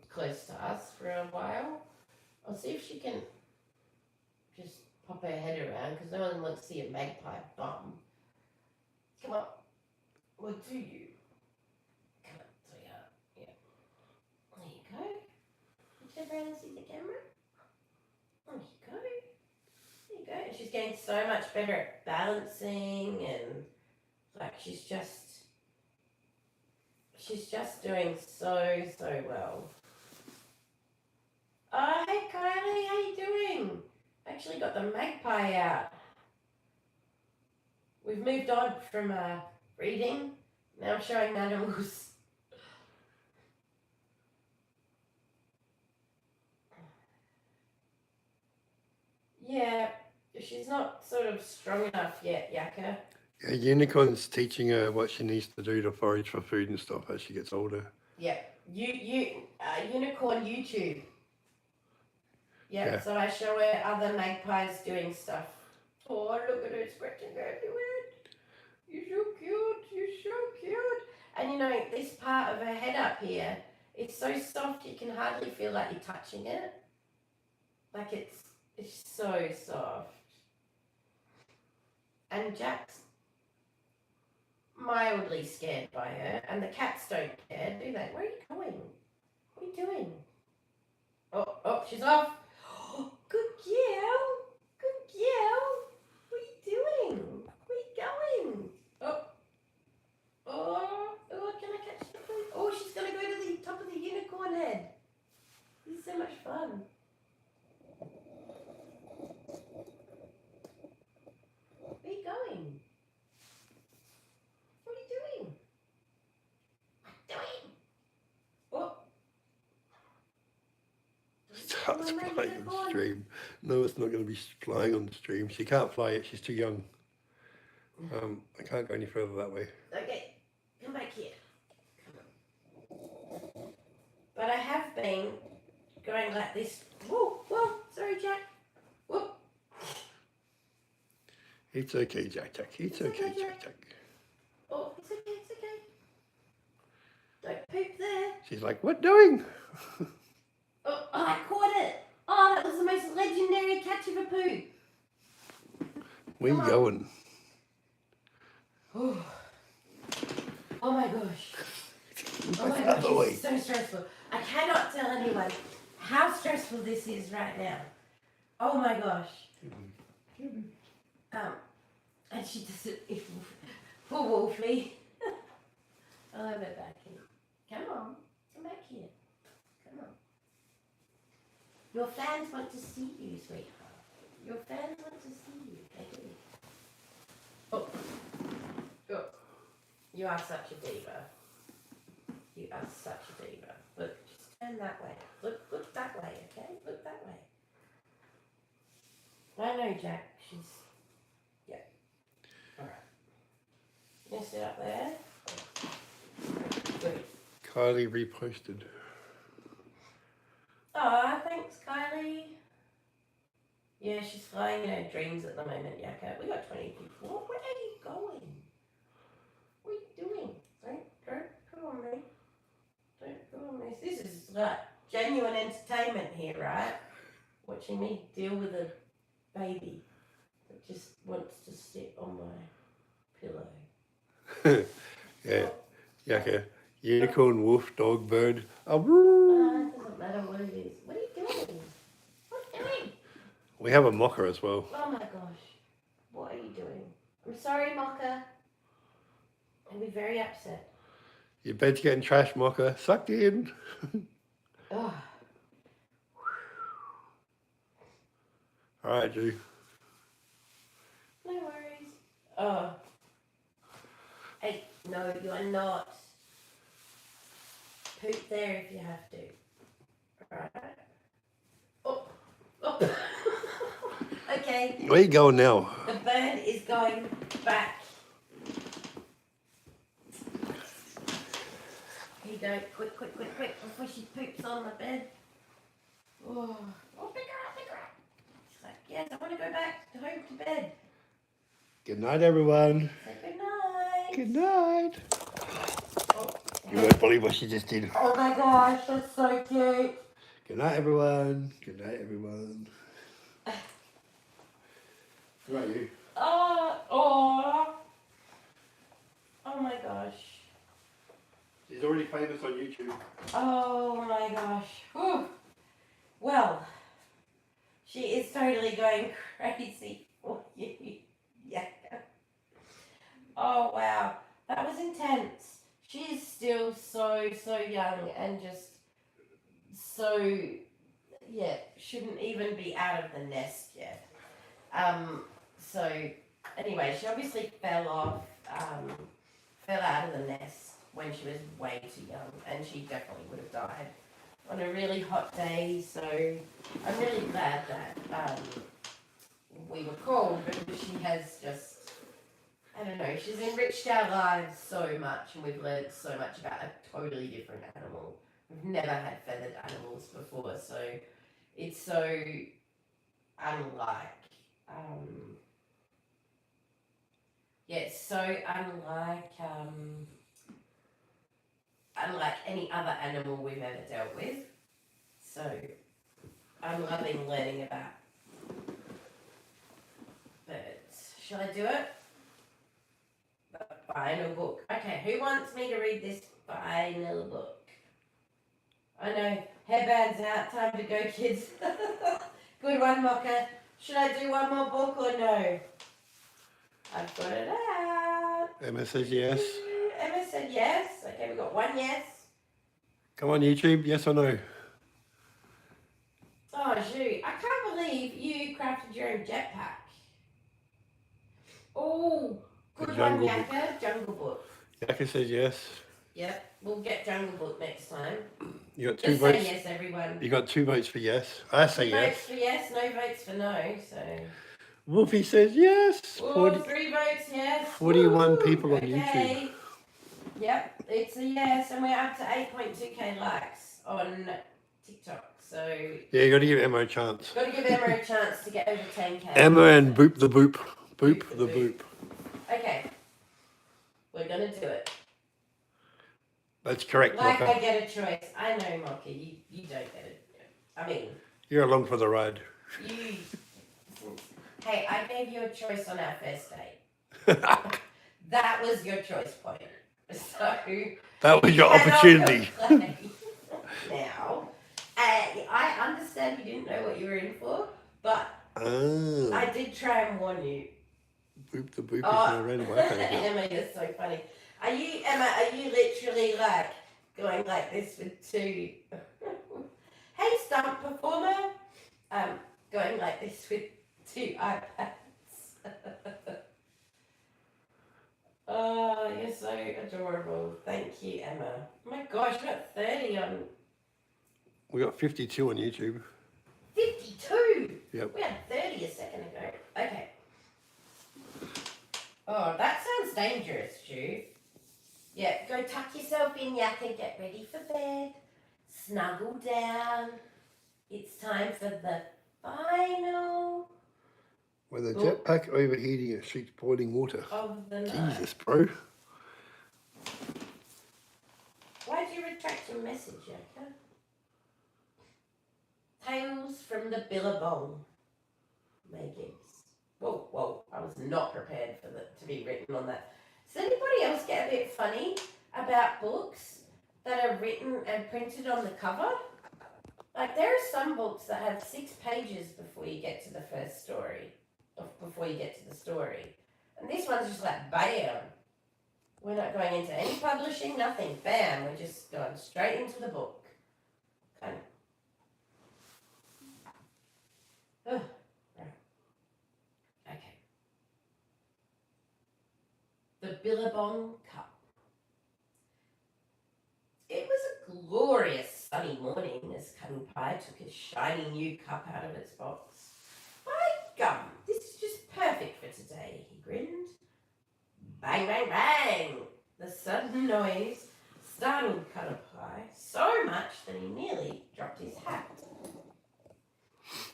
close to us for a while. I'll see if she can just pop her head around because no one wants to see a magpie bum. Come on. What do you? Come on, sweetheart. Yeah. There you go. Turn around and see the camera. There you go. There you go. And she's getting so much better at balancing and like she's just doing so well. Oh, hey Kylie, how you doing? Actually got the magpie out. We've moved on from reading. Now I'm showing animals. Yeah, she's not sort of strong enough yet, Yaka. Yeah, Unicorn's teaching her what she needs to do to forage for food and stuff as she gets older. Yeah, Unicorn YouTube. Yeah, so I show her other magpies doing stuff. Oh, look at her scratching her head. You're so cute. You're so cute. And you know, this part of her head up here, it's so soft you can hardly feel like you're touching it. Like it's so soft. And Jack's mildly scared by her, and the cats don't care, do they? Where are you going? What are you doing? Oh, she's off. Good girl. Good girl. What are you doing? Where are you going? Oh, can I catch the food? Oh, she's going to go to the top of the unicorn head. This is so much fun. Where are you going? What are you doing? What are you doing? Oh. Starts flying on the stream. No, it's not going to be flying on the stream. She can't fly it. She's too young. I can't go any further that way. Okay, come back here. Come on. But I have been going like this. Whoa, sorry, Jack. Whoa. It's okay, Jack. It's okay, Jack. Oh, it's okay. Don't poop there. She's like, what doing? Oh, I caught it. Oh, that was the most legendary catch of a poo. Where you going? Oh my gosh. Oh my gosh, it's so stressful. I cannot tell anyone how stressful this is right now. Oh my gosh. And she does it. Poor Wolfie. I'll have it back here. Come on, come back here. Come on. Your fans want to see you, sweetheart. Your fans want to see you. They do. Oh. You are such a diva. You are such a diva. Look, just turn that way. Look that way, okay? Look that way. I know, Jack. She's... Yeah. Alright. You gonna sit up there? Good. Kylie reposted. Aw, thanks, Kylie. Yeah, she's flying in her dreams at the moment, Yaka. We got 20 people. Where are you going? What are you doing? Don't go on me. Don't go on me. This is like genuine entertainment here, right? Watching me deal with a baby that just wants to sit on my pillow. Yeah. Yaka. Unicorn, wolf, dog, bird. It doesn't matter what it is. What are you doing? What are you doing? We have a mocker as well. Oh my gosh. What are you doing? I'm sorry, Mocha. I'll be very upset. Your bed's getting trash, mocker. Sucked in. Oh. All right, Drew. No worries. Oh. Hey, no, you are not. Poop there if you have to. Alright. Oh. Okay. Where you going now? The bird is going back. Here you go. Quick, before she poops on the bed. Oh, pick her up. She's like, yes, I want to go back home to bed. Good night, everyone. Say good night. Good night. Oh, You won't believe what she just did. oh my gosh, that's so cute. Good night, everyone. Good night, everyone. Right, you. Oh my gosh. She's already famous on YouTube. Oh my gosh. Whew. Well, she is totally going crazy for you. Yeah. Oh wow. That was intense. She is still so young and just so, yeah, shouldn't even be out of the nest yet. So anyway, she obviously fell out of the nest when she was way too young, and she definitely would have died on a really hot day. So I'm really glad that we were called, because she has just, I don't know, she's enriched our lives so much, and we've learned so much about a totally different animal. We've never had feathered animals before, so it's so unlike, it's so unlike any other animal we've ever dealt with. So I'm loving learning about birds. Shall I do it? The final book. Okay, who wants me to read this final book? I know, hairband's out, time to go, kids. Good one, Mocha. Should I do one more book or no? I've got it out. Emma says yes. Emma said yes. Okay, we've got one yes. Come on, YouTube. Yes or no? Oh, shoot. I can't believe you crafted your own jetpack. Oh, good one, Jungle Yaka. Jungle Book. Yaka says yes. Yep, we'll get Jungle Book next time. You got two Just votes. say yes, everyone. You got 2 votes for yes. I say 2 yes. votes for yes, no votes for no, so... Wolfie says yes. Oh, 3 votes yes. 41 Woo! people on Okay. YouTube. Yep, it's a yes, and we're up to 8.2k likes on TikTok, so... Yeah, you got to give Emma a chance. Got to give Emma a chance to get over 10k. Emma and Boop the Boop. Boop the Boop. Okay, we're going to do it. That's correct, Like Mocha. I get a choice. I know, Mocky, you don't get it. I mean... You're along for the ride. You... Hey, I gave you a choice on our first date. That was your choice point. So... That was your opportunity. Now, I understand you didn't know what you were in for, but I did try and warn you. Boop the Boop is no random iPad. Emma, you're so funny. Emma, are you literally like going like this with 2... Hey, stunt performer. Going like this with 2 iPads. Oh, you're so adorable. Thank you, Emma. Oh my gosh, we got 30 on... We got 52 on YouTube. 52? Yep. We had 30 a second ago. Okay. Oh, that sounds dangerous, Stu. Yeah, go tuck yourself in, Yaka, get ready for bed. Snuggle down. It's time for the final... When the jetpack overheating and shoots boiling water. of the night. Jesus, bro. Why'd you retract your message, Yaka? Tales from the Billabong. May Gibbs. Whoa, I was not prepared for that to be written on that. Does anybody else get a bit funny about books that are written and printed on the cover? Like, there are some books that have 6 pages before you get to the first story. Or before you get to the story. And this one's just like, bam. We're not going into any publishing, nothing. Bam, we're just going straight into the book. Kind of. Ugh. Right. Okay. The Billabong Cup. It was a glorious sunny morning as Cuddle Pie took his shiny new cup out of its box. By gum, this is just perfect for today, he grinned. Bang, bang, bang! The sudden noise startled Cuddle Pie so much that he nearly dropped his hat.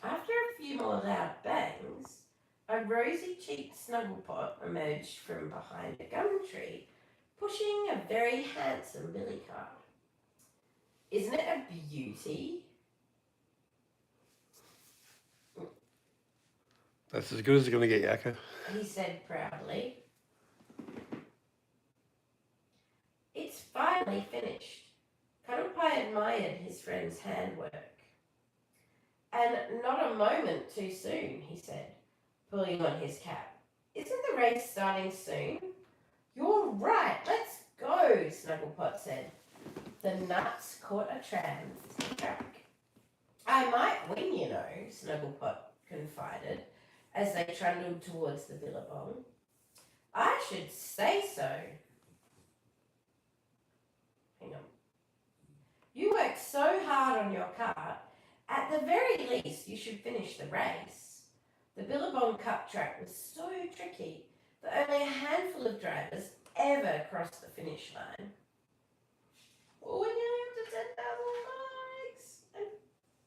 After a few more loud bangs, a row rosy-cheeked Snugglepot emerged from behind a gum tree, pushing a very handsome billy cart. Isn't it a beauty? That's as good as it's going to get, Yakko. He said proudly. It's finally finished. Cuddlepie admired his friend's handwork. And not a moment too soon, he said, pulling on his cap. Isn't the race starting soon? You're right, let's go, Snugglepot said. The nuts caught a track. I might win, you know, Snugglepot confided as they trundled towards the Billabong. I should say so. Hang on. You worked so hard on your cart. At the very least, you should finish the race. The Billabong Cup track was so tricky that only a handful of drivers ever crossed the finish line. Well, we're nearly up to 10,000 likes and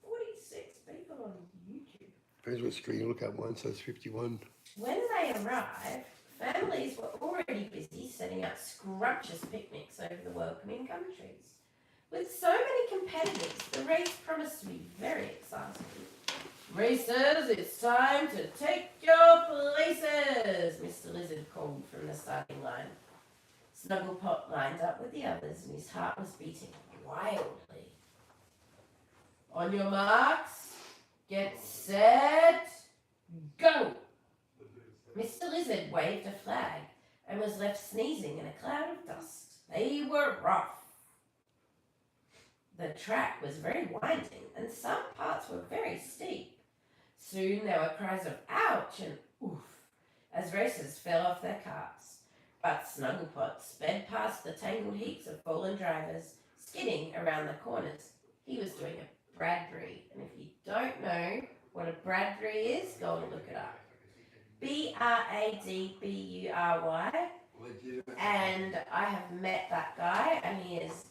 46 people on YouTube. Depends what screen you look at. One says 51. When they arrived, families were already busy setting up scrumptious picnics over the welcoming gum trees. With so many competitors, the race promised to be very exciting. Racers, it's time to take your places, Mr. Lizard called from the starting line. Snugglepot lined up with the others and his heart was beating wildly. On your marks, get set, go! Mr. Lizard waved a flag and was left sneezing in a cloud of dust. They were off. The track was very winding and some parts were very steep. Soon there were cries of ouch and oof as racers fell off their carts. But Snugglepot sped past the tangled heaps of fallen drivers, skidding around the corners. He was doing a Bradbury, and if you don't know what a Bradbury is, go and look it up. Bradbury, and I have met that guy and he is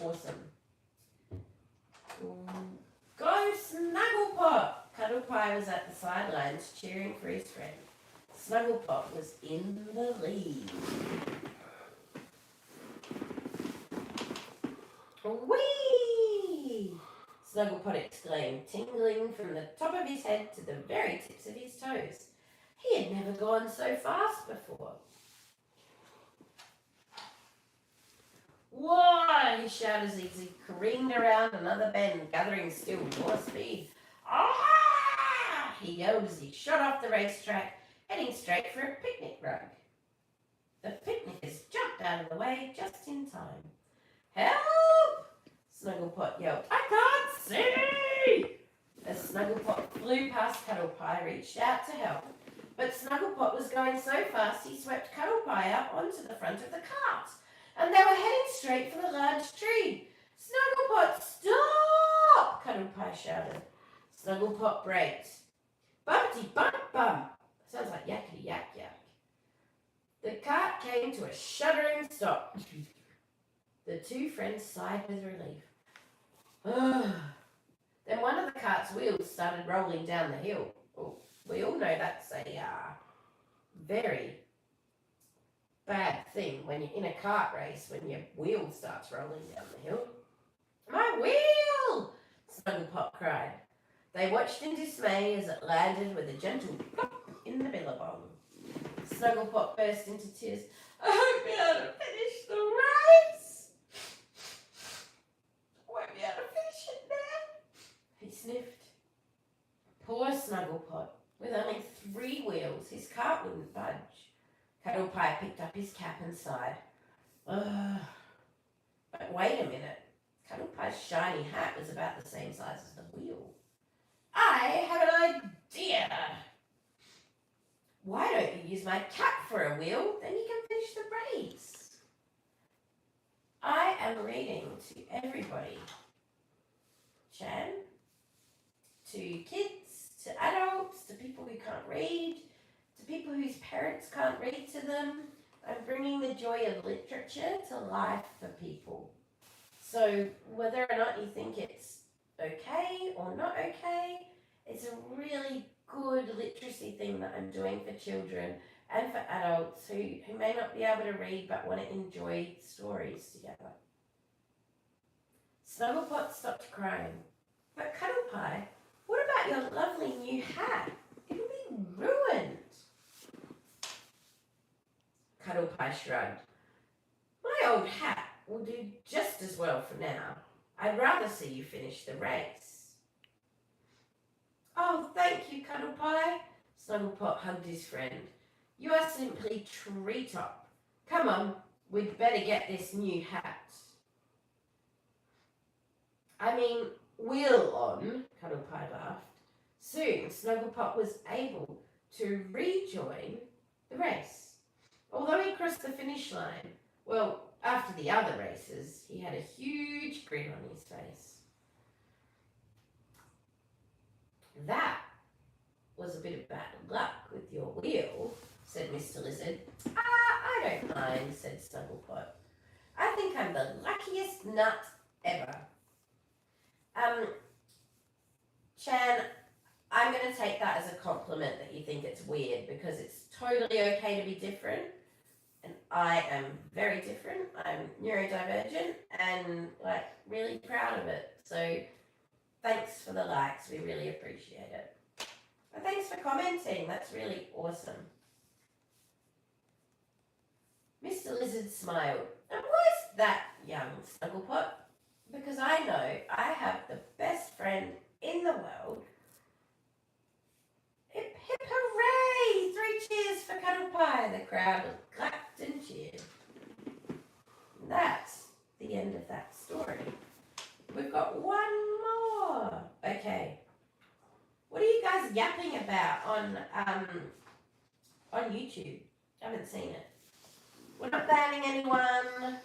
awesome. Go Snugglepot! Cuddlepie was at the sidelines cheering for his friend. Snugglepot was in the lead. Whee! Snugglepot exclaimed, tingling from the top of his head to the very tips of his toes. He had never gone so fast before. Whoa! He shouted as he careened around another bend, gathering still more speed. Ah! He yelled as he shot off the racetrack, heading straight for a picnic rug. The picnickers jumped out of the way just in time. Help! Snugglepot yelled. I can't see! As Snugglepot flew past Cuddlepie, reached out to help. But Snugglepot was going so fast he swept Cuddlepie up onto the front of the cart. And they were heading straight for the large tree. Snugglepot, stop! Cuddlepie shouted. Snugglepot braked. Bumpty bump bump. Sounds like yakety yak yak. The cart came to a shuddering stop. The two friends sighed with relief. Then one of the cart's wheels started rolling down the hill. Oh, we all know that's a very bad thing when you're in a kart race when your wheel starts rolling down the hill. My wheel! Snugglepot cried. They watched in dismay as it landed with a gentle plop in the Billabong. Snugglepot burst into tears. I won't be able to finish the race. I won't be able to finish it now. He sniffed. Poor Snugglepot. With only 3 wheels, his cart wouldn't budge. Cuddlepie picked up his cap and sighed. Ugh. But wait a minute. Cuddlepie's shiny hat was about the same size as the wheel. I have an idea. Why don't you use my cap for a wheel? Then you can finish the race. I am reading to everybody. Chan, to kids, to adults, to people who can't read, to people whose parents can't read to them. I'm bringing the joy of literature to life for people. So whether or not you think it's okay or not okay, It's a really good literacy thing that I'm doing for children and for adults who may not be able to read but want to enjoy stories together. Snugglepot stopped crying. But Cuddle Pie, what about your lovely new hat? It'll be ruined. Cuddle Pie shrugged. My old hat will do just as well for now. I'd rather see you finish the race. Oh, thank you, Cuddle Pie. Snugglepot hugged his friend. You are simply treetop. Come on, we'd better get this new hat. I mean, wheel on, Cuddle Pie laughed. Soon, Snugglepot was able to rejoin the race. Although he crossed the finish line, well, after the other races, he had a huge grin on his face. That was a bit of bad luck with your wheel, said Mr. Lizard. I don't mind, said Snugglepot. I think I'm the luckiest nut ever. Chan, I'm going to take that as a compliment that you think it's weird because it's totally okay to be different. And I am very different. I'm neurodivergent and like really proud of it. So thanks for the likes. We really appreciate it. And thanks for commenting. That's really awesome. Mr. Lizard smiled. And where's that, young Snugglepot? Because I know I have the best friend in the world. Hip hip hooray! 3 cheers for Cuddle Pie. The crowd clapped and cheered. And that's the end of that story. We've got one more. Okay. What are you guys yapping about on YouTube? I haven't seen it. We're not banning anyone.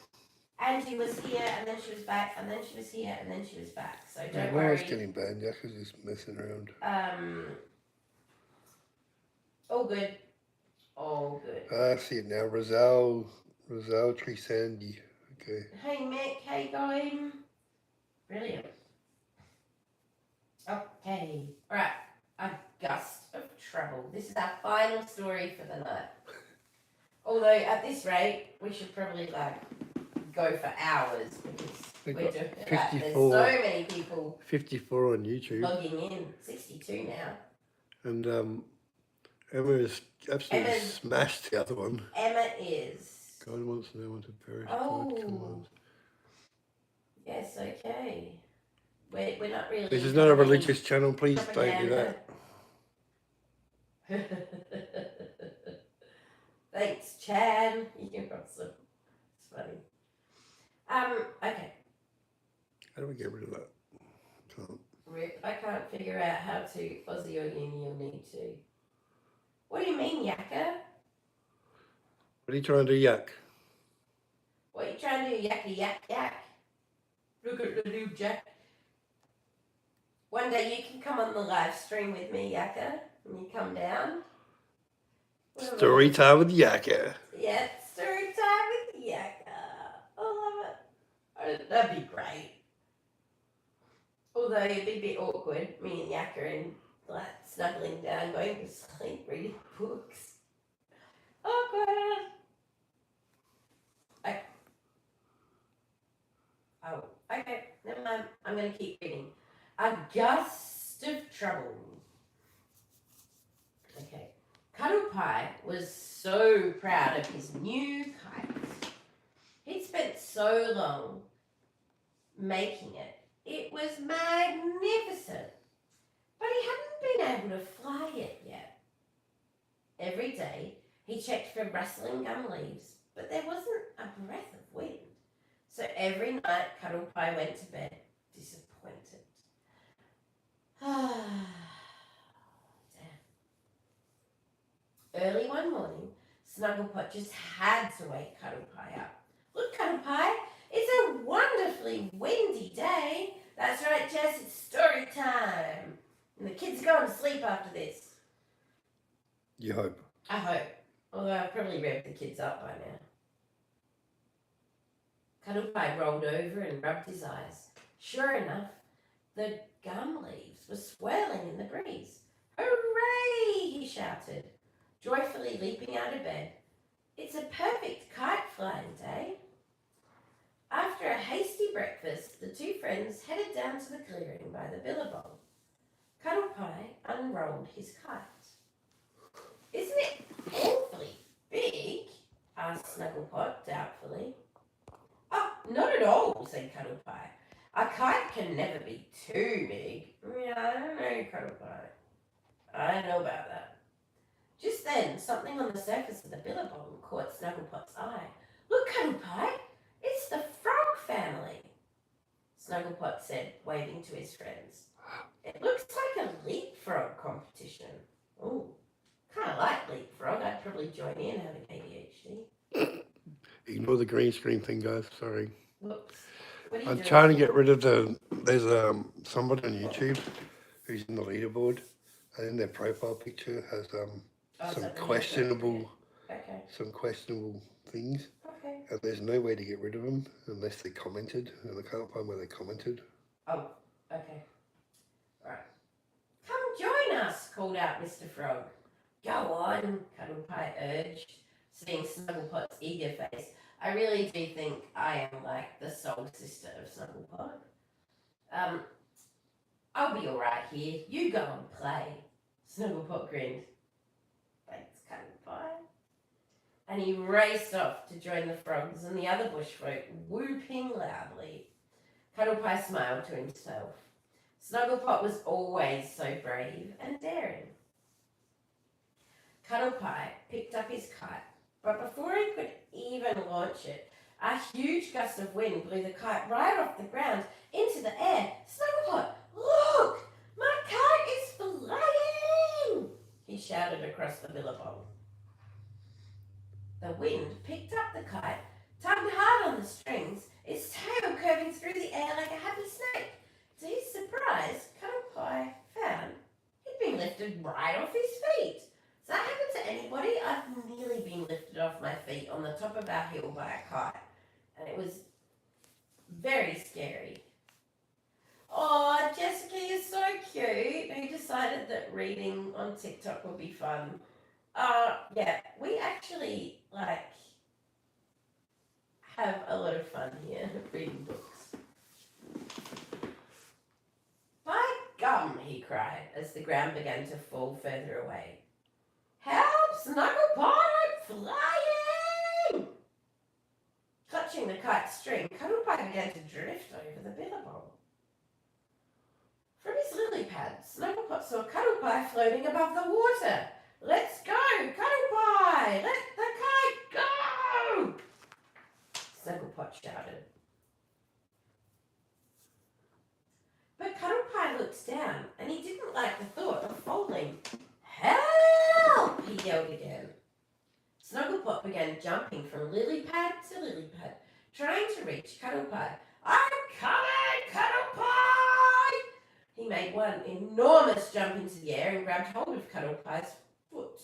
Angie was here and then she was back and then she was here and then she was back. So don't worry. I was getting banned. Jack was just messing around. All good. All good. I see it now. Rosal Trisandy. Okay. Hey Mick, how you going? Brilliant. Okay. Alright. A gust of trouble. This is our final story for the night. Although at this rate, we should probably go for hours because we're doing that. There's so many people 54 on YouTube. logging in. 62 now. And Emma's absolutely smashed the other one. Emma is. God wants no one to perish. Oh. Yes, okay. We're not really. This is not a religious channel, please don't do that. Thanks, Chan. You're awesome. It's funny. Okay. How do we get rid of that? Can't. Rip, I can't figure out how to. Aussie or Uni, you'll need to. What do you mean, Yakka? What are you trying to do, Yak? What are you trying to do, Yakky Yak Yak? Look at the new Jack. One day you can come on the live stream with me, Yakka, when you come down. Story time with Yakka. Yeah, story time with Yakka. I love it. Oh, that'd be great. Although it'd be a bit awkward, me and Yakka and like snuggling down, going to sleep, reading books. Awkward. Okay. Oh, okay. Never mind. I'm going to keep reading. A gust of trouble. Okay. Cuddle Pie was so proud of his new kite. He'd spent so long making it. It was magnificent. But he hadn't been able to fly it yet. Every day he checked for rustling gum leaves, but there wasn't a breath of wind. So every night Cuddle Pie went to bed disappointed. Early one morning, Snugglepot just had to wake Cuddle Pie up. Look, Cuddle Pie, it's a wonderfully windy day. That's right, Jess, it's story time. And the kids are going to sleep after this. You hope. I hope. Although I've probably revved the kids up by now. Cuddle Pie rolled over and rubbed his eyes. Sure enough, the gum leaves were swirling in the breeze. joyfully leaping out of bed. It's a perfect kite flying day. After a hasty breakfast, the two friends headed down to the clearing by the Billabong. Cuddle Pie unrolled his kite. Isn't it awfully big? Asked Snugglepot doubtfully. Oh, not at all, said Cuddle Pie. A kite can never be too big. Yeah, I don't know, Cuddle Pie. I don't know about that. Just then, something on the surface of the Billabong caught Snugglepot's eye. Look, Cuddle Pie, it's the frog family, Snugglepot said, waving to his friends. It looks like a leapfrog competition. Oh, kind of like leapfrog. I'd probably join in having ADHD. Ignore the green screen thing, guys. Sorry. Whoops. What are you I'm doing? trying to get rid of there's somebody on YouTube who's in the leaderboard, and in their profile picture has some questionable things, Okay. and there's no way to get rid of them unless they commented, and I can't find where they commented. Oh, okay. Right. Come join us, called out Mr. Frog. Go on, Cuddle Pie urged, seeing Snugglepot's eager face. I really do think I am like the soul sister of Snugglepot. I'll be all right here. You go and play. Snugglepot grinned. Thanks, Cuddle Pie. And he raced off to join the frogs and the other bush folk, whooping loudly. Cuddle Pie smiled to himself. Snugglepot was always so brave and daring. Cuddle Pie picked up his kite, but before he could even launch it, a huge gust of wind blew the kite right off the ground into the air. Snugglepot, look! My kite is flying! He shouted across the Billabong. The wind picked up the kite, tugged hard on the strings, its tail curving through the air like a happy snake. To his surprise, Cuddle Pie found he'd been lifted right off his feet. Does that happen to anybody? I've nearly been lifted off my feet on the top of our hill by a kite, and it was very scary. Oh, Jessica, you're so cute. Who decided that reading on TikTok would be fun? Yeah, we actually have a lot of fun here reading books. By gum, he cried as the ground began to fall further away. Help, Snugglepot, I'm flying! Clutching the kite's string, Cuddle Pie began to drift over the Billabong. From his lily pad, Snugglepot saw Cuddle Pie floating above the water. Let's go, Cuddle Pie! Let the kite go! Snugglepot shouted. But Cuddle Pie looked down, and he didn't like the thought of falling. Help! He yelled again. Snugglepot began jumping from lily pad to lily pad, trying to reach Cuddle Pie. I'm coming, Cuddle Pie! He made one enormous jump into the air and grabbed hold of Cuddle Pie's foot.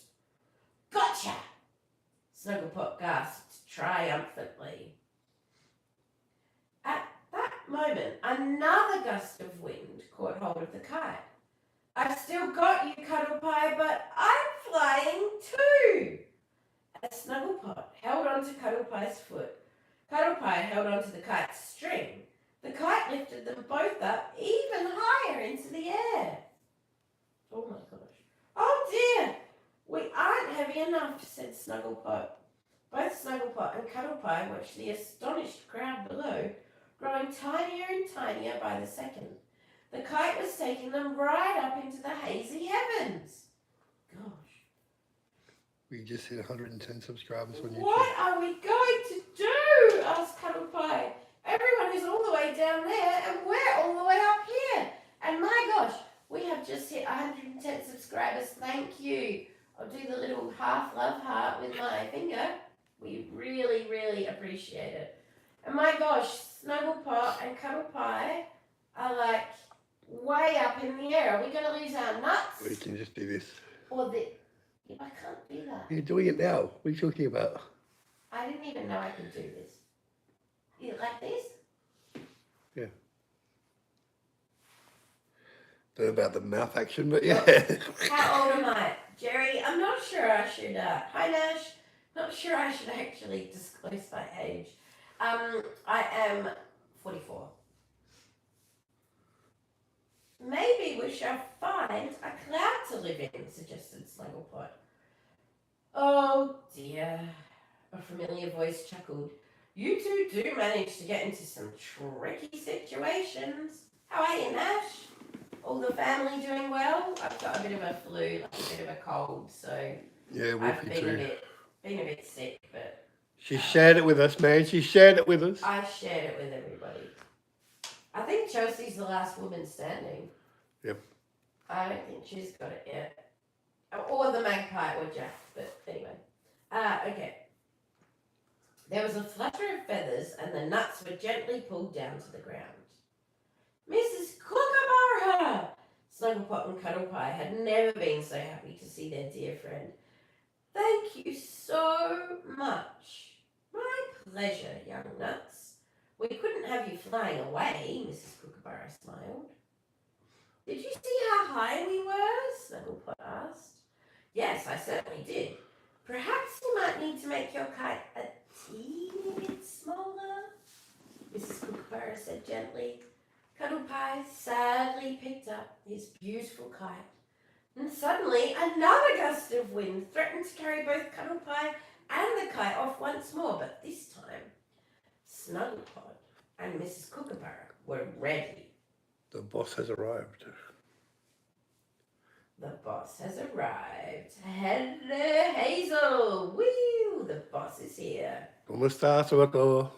Gotcha! Snugglepot gasped triumphantly. At that moment, another gust of wind caught hold of the kite. I've still got you, Cuddle Pie, but I'm flying too! As Snugglepot held onto Cuddle Pie's foot, Cuddle Pie held onto the kite's string. The kite lifted them both up even higher into the air. Oh my gosh. Oh dear! We aren't heavy enough, said Snugglepot. Both Snugglepot and Cuddle Pie watched the astonished crowd below, growing tinier and tinier by the second. The kite was taking them right up into the hazy heavens. Gosh. We just hit 110 subscribers on YouTube. What are we going to do? Asked Cuddle Pie. Everyone is all the way down there and we're all the way up here. And my gosh, we have just hit 110 subscribers. Thank you. I'll do the little half love heart with my finger. We really, really appreciate it. And my gosh, Snugglepot and Cuddle Pie are like way up in the air. Are we going to lose our nuts? We can just do this. Or the... I can't do that. You're doing it now. What are you talking about? I didn't even know I could do this. Like this? Yeah. Don't know about the mouth action, but yeah. How old am I? Jerry, I'm not sure I should, hi Nash, not sure I should actually disclose my age. I am 44. Maybe we shall find a cloud to live in, suggested Slugglepot. Oh dear, a familiar voice chuckled. You two do manage to get into some tricky situations. How are you, Nash? All the family doing well? I've got a bit of a flu, like a bit of a cold, so Yeah, I've Wolfie been too. a bit sick, but She shared it with us, man. She shared it with us. I shared it with everybody. I think Chelsea's the last woman standing. Yep. I don't think she's got it yet. Or the magpie or Jack, but anyway. Okay. There was a flutter of feathers and the nuts were gently pulled down to the ground. Mrs. Kookaburra! Snugglepot and Cuddlepie had never been so happy to see their dear friend. Thank you so much. My pleasure, young nuts. We couldn't have you flying away, Mrs. Kookaburra smiled. Did you see how high we were? Snugglepot asked. Yes, I certainly did. Perhaps you might need to make your kite a teeny bit smaller, Mrs. Kookaburra said gently. Cuddlepie sadly picked up his beautiful kite, and suddenly another gust of wind threatened to carry both Cuddlepie and the kite off once more, but this time Snugglepot and Mrs. Kookaburra were ready. The boss has arrived. The boss has arrived. Hello, Hazel. Woo! The boss is here. ¿Cómo estás, Sobaco?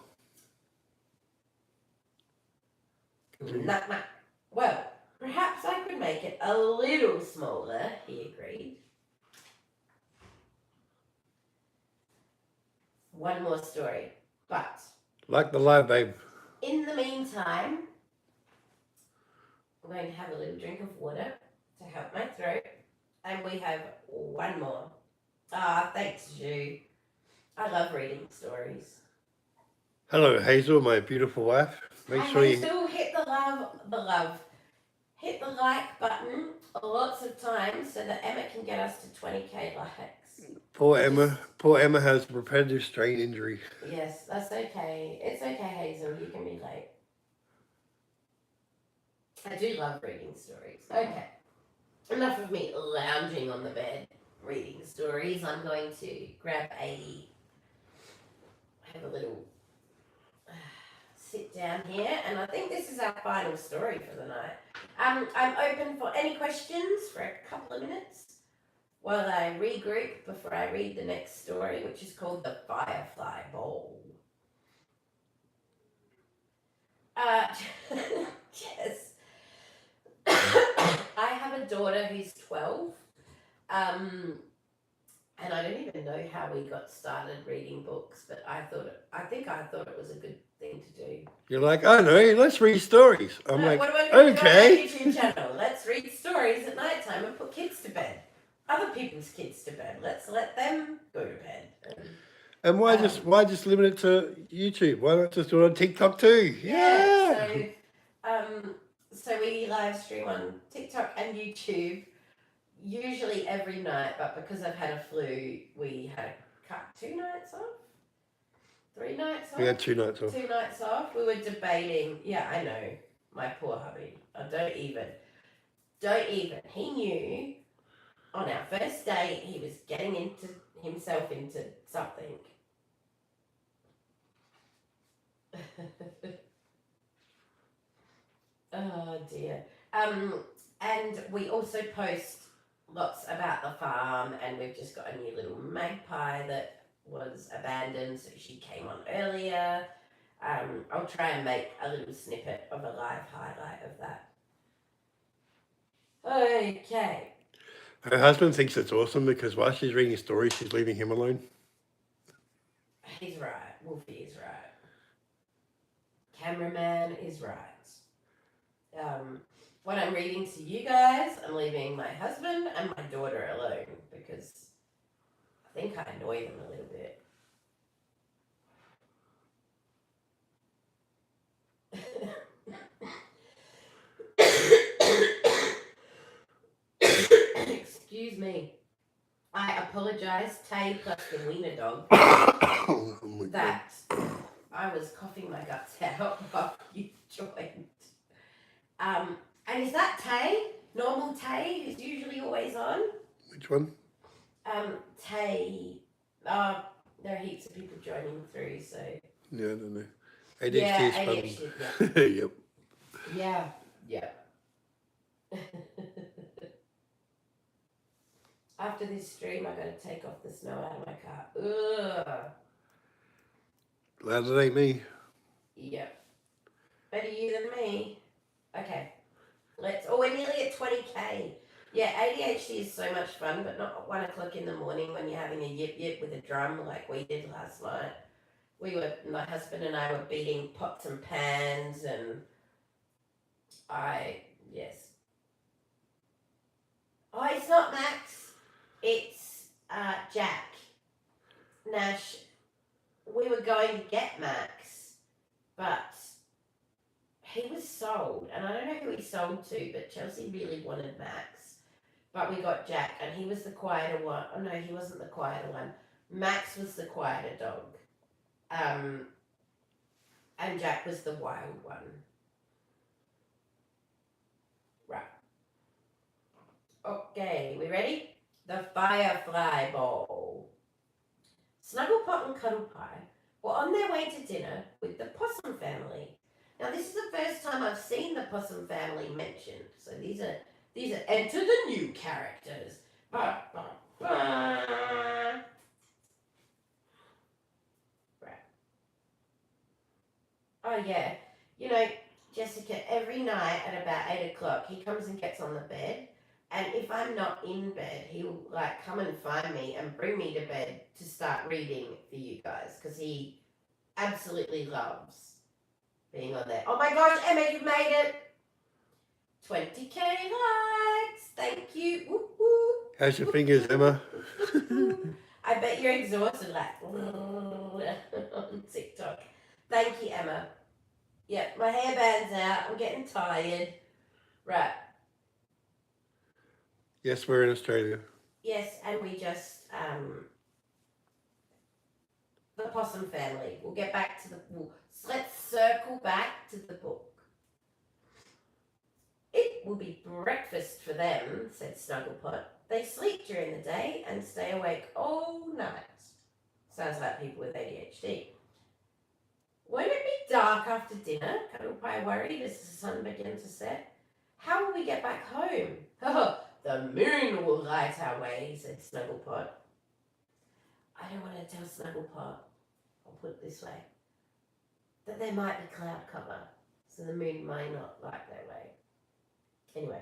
Knock, knock. Well, perhaps I could make it a little smaller, he agreed. One more story, but Like the live, babe. in the meantime, I'm going to have a little drink of water to help my throat, and we have one more. Thanks, Ju. I love reading stories. Hello, Hazel, my beautiful wife. Make Hi, sure you Hazel, hit the love. Hit the like button lots of times so that Emma can get us to 20k likes. Poor Emma has repetitive strain injury. Yes, that's okay. It's okay, Hazel. You can be late. I do love reading stories. Okay. Enough of me lounging on the bed reading stories. I'm going to have a little sit down here, and I think this is our final story for the night. I'm open for any questions for a couple of minutes while I regroup before I read the next story, which is called The Firefly Bowl. Yes. I have a daughter who's 12, and I don't even know how we got started reading books, but I thought it was a good thing to do. You're like, I know, let's read stories. I'm like, what am I going to do on okay. my YouTube channel? Let's read stories at night time and put kids to bed. Other people's kids to bed. Let's let them go to bed. And why just limit it to YouTube? Why not just do it on TikTok too? Yeah. So we live stream on TikTok and YouTube usually every night, but because I've had a flu, we had to cut 2 nights off. 3 nights off? We had 2 nights off. 2 nights off. We were debating. Yeah, I know. My poor hubby. Don't even. He knew on our first date he was getting himself into something. Oh dear. And we also post lots about the farm, and we've just got a new little magpie that was abandoned, so she came on earlier. I'll try and make a little snippet of a live highlight of that. Okay. Her husband thinks it's awesome because while she's reading a story, she's leaving him alone. He's right. Wolfie is right. Cameraman is right. When I'm reading to you guys, I'm leaving my husband and my daughter alone because I think I annoy them a little bit. excuse me. I apologise, Tay plus the wiener dog, Oh my God. that I was coughing my guts out while you joined. And is that Tay? Normal Tay, who's usually always on? Which one? Tay. There are heaps of people joining through, so. Yeah, I don't know. ADHD Yeah, is fun. ADHD, Yep. Yeah. After this stream, I gotta take off the snow out of my car. Ugh. Glad it ain't me. Yep. Better you than me. Okay. We're nearly at 20k. Yeah, ADHD is so much fun, but not at 1 o'clock in the morning when you're having a yip with a drum like we did last night. My husband and I were beating pots and pans, and yes. Oh, it's not Max. It's Jack. Nash. We were going to get Max, but he was sold, and I don't know who he sold to, but Chelsea really wanted Max. But we got Jack, and he was the quieter one. Oh no, he wasn't the quieter one. Max was the quieter dog. And Jack was the wild one. Right. Okay, we ready? The Firefly Bowl. Snugglepot and Cuddlepie were on their way to dinner with the Possum family. Now, this is the first time I've seen the Possum family mentioned. So these are enter the new characters. Bah, bah, bah. Right. Oh yeah. You know, Jessica, every night at about 8 o'clock, he comes and gets on the bed. And if I'm not in bed, he'll like come and find me and bring me to bed to start reading for you guys. Because he absolutely loves being on there. Oh my gosh, Emma, you made it! 20k likes. Thank you. Woo, woo. How's your fingers, Emma? I bet you're exhausted like on TikTok. Thank you, Emma. Yep, my hairband's out. I'm getting tired. Right. Yes, we're in Australia. Yes, and we just the Possum family. We'll get back to let's circle back to the book. It will be breakfast for them, said Snugglepot. They sleep during the day and stay awake all night. Sounds like people with ADHD. Won't it be dark after dinner? Cuddlepie worried as the sun began to set. How will we get back home? Oh, the moon will light our way, said Snugglepot. I don't want to tell Snugglepot, I'll put it this way, that there might be cloud cover, so the moon may not light their way. Anyway,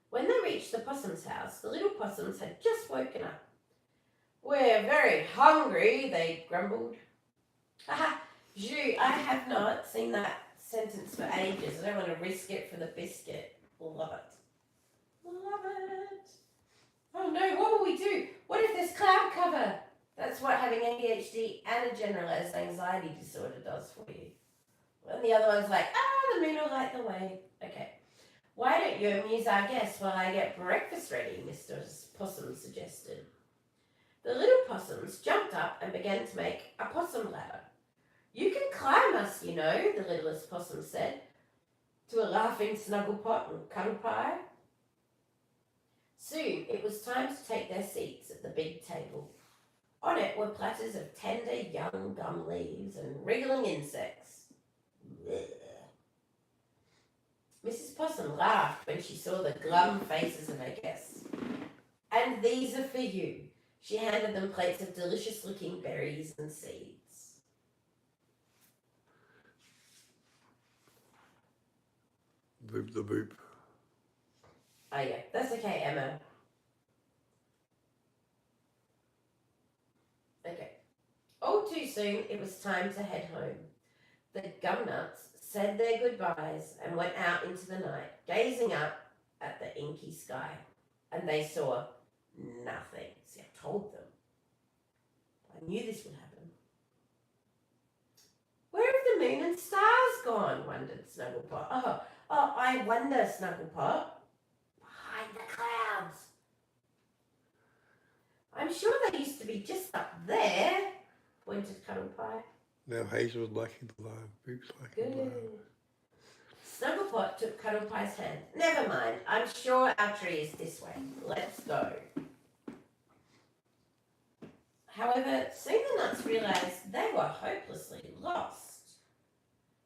when they reached the possum's house, the little possums had just woken up. We're very hungry, they grumbled. Haha, Zhu, I have not seen that sentence for ages. I don't want to risk it for the biscuit. Love it. Love it. Oh no, what will we do? What if there's cloud cover? That's what having ADHD and a generalized anxiety disorder does for you. And the other one's like, the moon will light the way. Okay. Why don't you amuse our guests while I get breakfast ready, Mr. Possum suggested. The little possums jumped up and began to make a possum ladder. You can climb us, you know, the littlest possum said to a laughing Snugglepot and Cuddlepie. Soon it was time to take their seats at the big table. On it were platters of tender young gum leaves and wriggling insects. Blech. Mrs. Possum laughed when she saw the glum faces of her guests. And these are for you. She handed them plates of delicious-looking berries and seeds. Boop the boop. Oh yeah, that's okay, Emma. Okay. All too soon, it was time to head home. The gumnuts said their goodbyes and went out into the night, gazing up at the inky sky. And they saw nothing. See, I told them. I knew this would happen. Where have the moon and stars gone? Wondered Snugglepot. Oh, I wonder, Snugglepot. Behind the tree just up there, pointed Cuddle Pie. Now Hazel's liking the lime. Boop's liking the lime. Good. Snugglepot took Cuddle Pie's hand. Never mind, I'm sure our tree is this way. Let's go. However, soon the nuts realised they were hopelessly lost.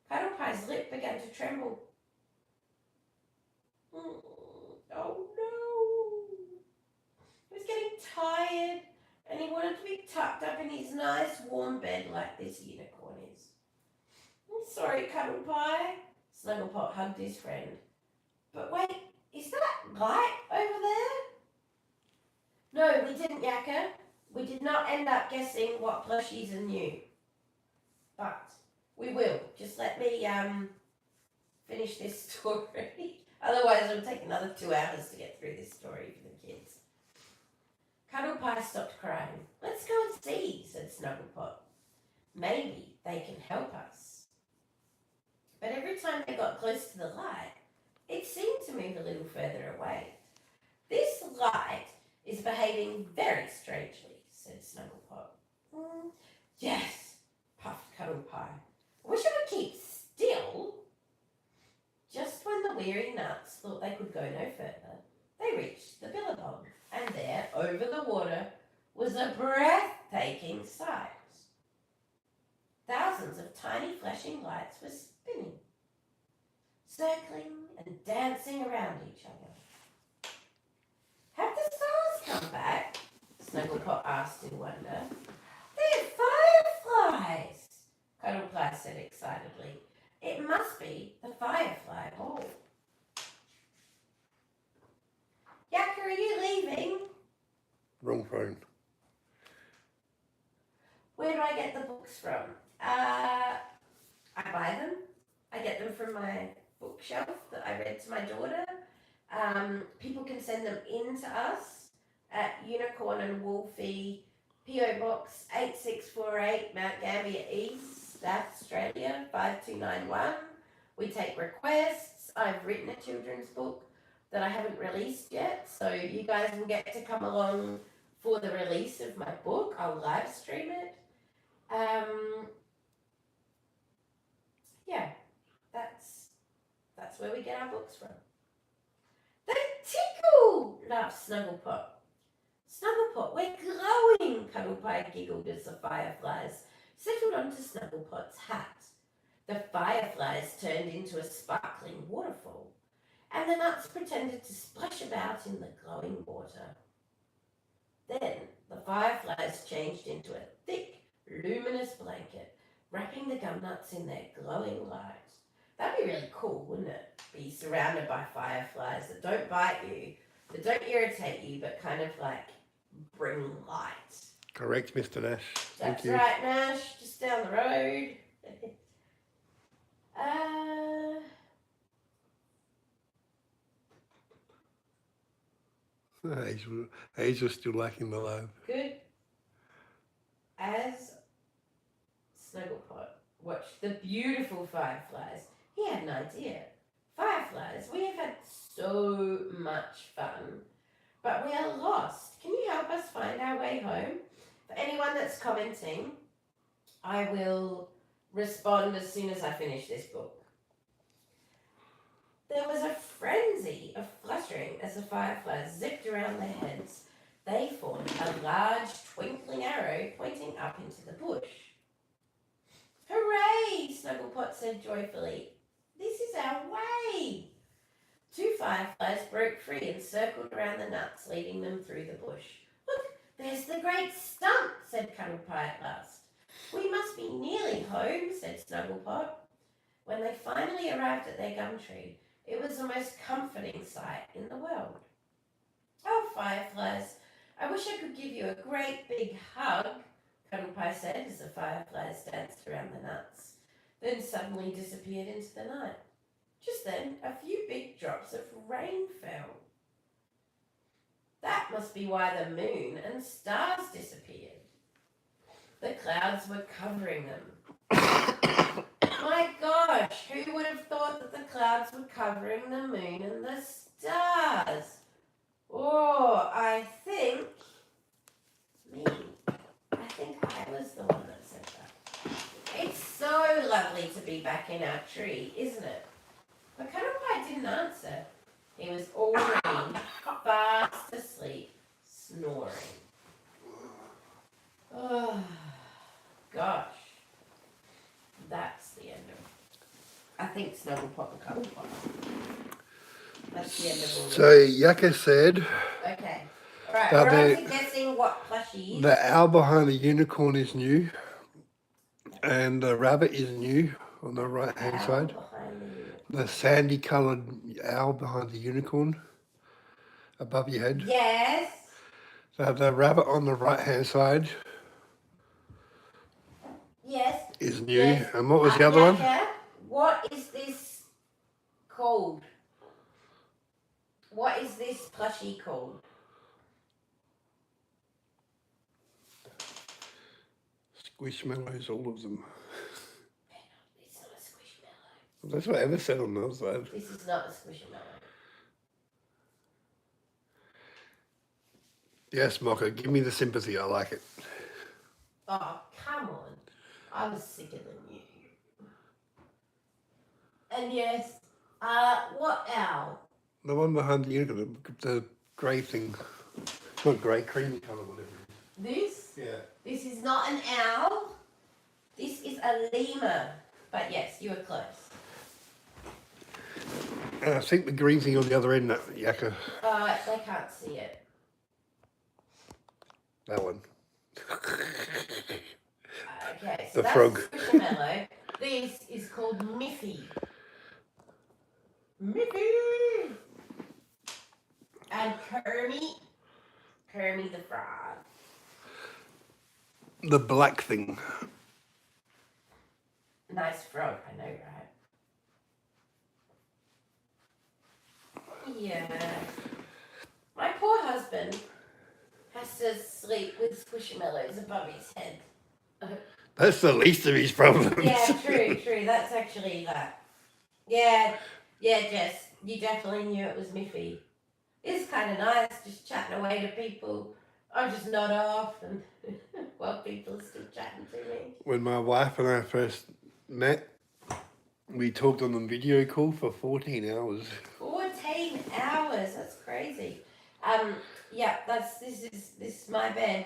Cuddle Pie's lip began to tremble. Oh no! He was getting tired and he wanted to be tucked up in his nice warm bed like this unicorn is. I'm sorry, Cuddle Pie. Snugglepot hugged his friend. But wait, is that light over there? No, we didn't, Yakka. We did not end up guessing what plushies are new. But we will. Just let me finish this story. Otherwise it'll take another 2 hours to get through this story for the kids. Cuddle Pie stopped crying. Let's go and see, said Snugglepot. Maybe they can help us. But every time they got close to the light, it seemed to move a little further away. This light is behaving very strangely, said Snugglepot. Yes, puffed Cuddle Pie. I wish I would keep still. Just when the weary nuts thought they could go no further, they reached the Billabong, and there, over the water, was a breathtaking sight. Thousands of tiny flashing lights were spinning, circling and dancing around each other. Have the stars come back? Snugglepot asked in wonder. They're fireflies, Cuddle Pie said excitedly. It must be the Firefly Hall. Yakka, are you leaving? Wrong phone. Where do I get the books from? I buy them. I get them from my bookshelf that I read to my daughter. People can send them in to us at Unicorn and Wolfie, P.O. Box 8648, Mount Gambier East, South Australia, 5291. We take requests. I've written a children's book that I haven't released yet, so you guys will get to come along for the release of my book. I'll live stream it. Yeah, that's where we get our books from. They tickle, laughed Snugglepot. Snugglepot, we're glowing, Cuddle Pie giggled as the fireflies settled onto Snugglepot's hat. The fireflies turned into a sparkling waterfall, and the nuts pretended to splash about in the glowing water. Then the fireflies changed into a thick, luminous blanket, wrapping the gum nuts in their glowing light. That'd be really cool, wouldn't it? Be surrounded by fireflies that don't bite you, that don't irritate you, but kind of like bring light. Correct, Mr. Nash. That's Thank you. right, Nash. Just down the road. Hazel's still liking the lime. Good. As Snugglepot watched the beautiful fireflies, he had an idea. Fireflies, we have had so much fun, but we are lost. Can you help us find our way home? For anyone that's commenting, I will respond as soon as I finish this book. There was a frenzy of fluttering as the fireflies zipped around their heads. They formed a large twinkling arrow pointing up into the bush. Hooray! Snugglepot said joyfully. This is our way! 2 fireflies broke free and circled around the nuts, leading them through the bush. Look, there's the great stump, said Cuddle Pie at last. We must be nearly home, said Snugglepot. When they finally arrived at their gum tree, it was the most comforting sight in the world. Oh, fireflies, I wish I could give you a great big hug, Cuddle Pie said as the fireflies danced around the nuts, then suddenly disappeared into the night. Just then, a few big drops of rain fell. That must be why the moon and stars disappeared. The clouds were covering them. My gosh, who would have thought that the clouds were covering the moon and the stars? Oh, I think me. be back in our tree, isn't it? I kind of why I didn't answer. He was already fast asleep, snoring. Oh, gosh. That's the end of it. I think Snuggle Pop and Cuddle Pop. That's the end of all of So Yaka said Okay. Alright, Now we're on the- to guessing what plushie. the owl behind the unicorn is new, and the rabbit is new on the right hand Owl side. behind the unit. The sandy coloured owl behind the unicorn above your head. Yes. The rabbit on the right hand side Yes. is new. Yes. And what was the other one? Yaka, what is this called? What is this plushie called? Squishmallows, all of them. It's not a squishmallow. That's what Emma said on the other side. This is not a squishmallow. Yes, Mocha, give me the sympathy. I like it. Oh, come on. I was sicker than you. And yes, what owl? The one behind the unicorn, the grey thing. Not grey, creamy colour, whatever it This? is. Yeah. This is not an owl. This is a lemur. But yes, you were close. And I think the green thing on the other end, that Yaka, They can't see it. that one. Okay, so The that's frog. Squishmallow. This is called Miffy. Miffy! And Kermit the Frog. The black thing. Nice frog, I know, right? Yeah. My poor husband has to sleep with squishmallows above his head. That's the least of his problems. Yeah, true. That's actually that. Yeah, Jess, you definitely knew it was Miffy. It's kind of nice just chatting away to people. I just nod off and while people are still chatting to me. When my wife and I first met, we talked on the video call for 14 hours. 14 hours, that's crazy. Yeah, this is my bed.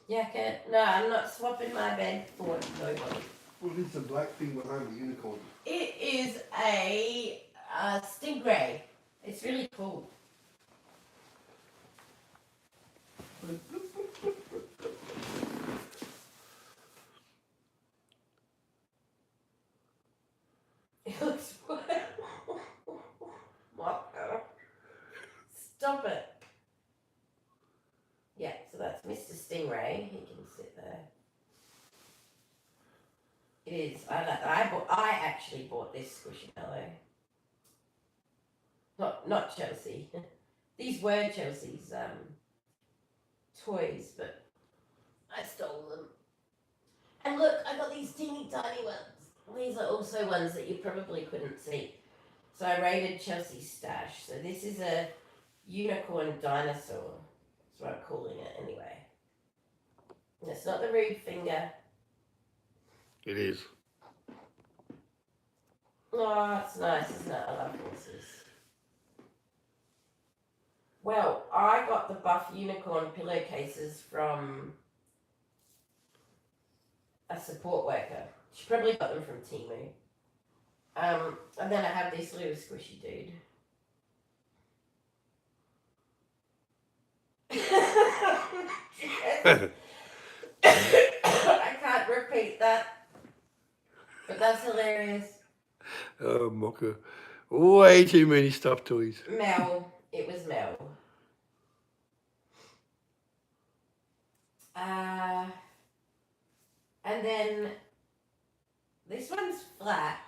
Yaka, no, I'm not swapping my bed for nobody. What is the black thing behind the unicorn? It is a stingray. It's really cool. It looks Stop it. Yeah, so that's Mr. Stingray. He can sit there. It is. I actually bought this Squishmallow. Not Chelsea. These were Chelsea's toys, but I stole them. And look, I got these teeny tiny ones. These are also ones that you probably couldn't see. So I raided Chelsea's stash. So this is a unicorn dinosaur. That's what I'm calling it anyway. And it's not the rude finger. It is. Oh, it's nice, isn't it? I love horses. Well, I got the buff unicorn pillowcases from a support worker. She probably got them from Temu. And then I have this little squishy dude. I can't repeat that. But that's hilarious. Oh, Mocha. Way too many stuffed toys. Mel. It was Mel. And then this one's flat.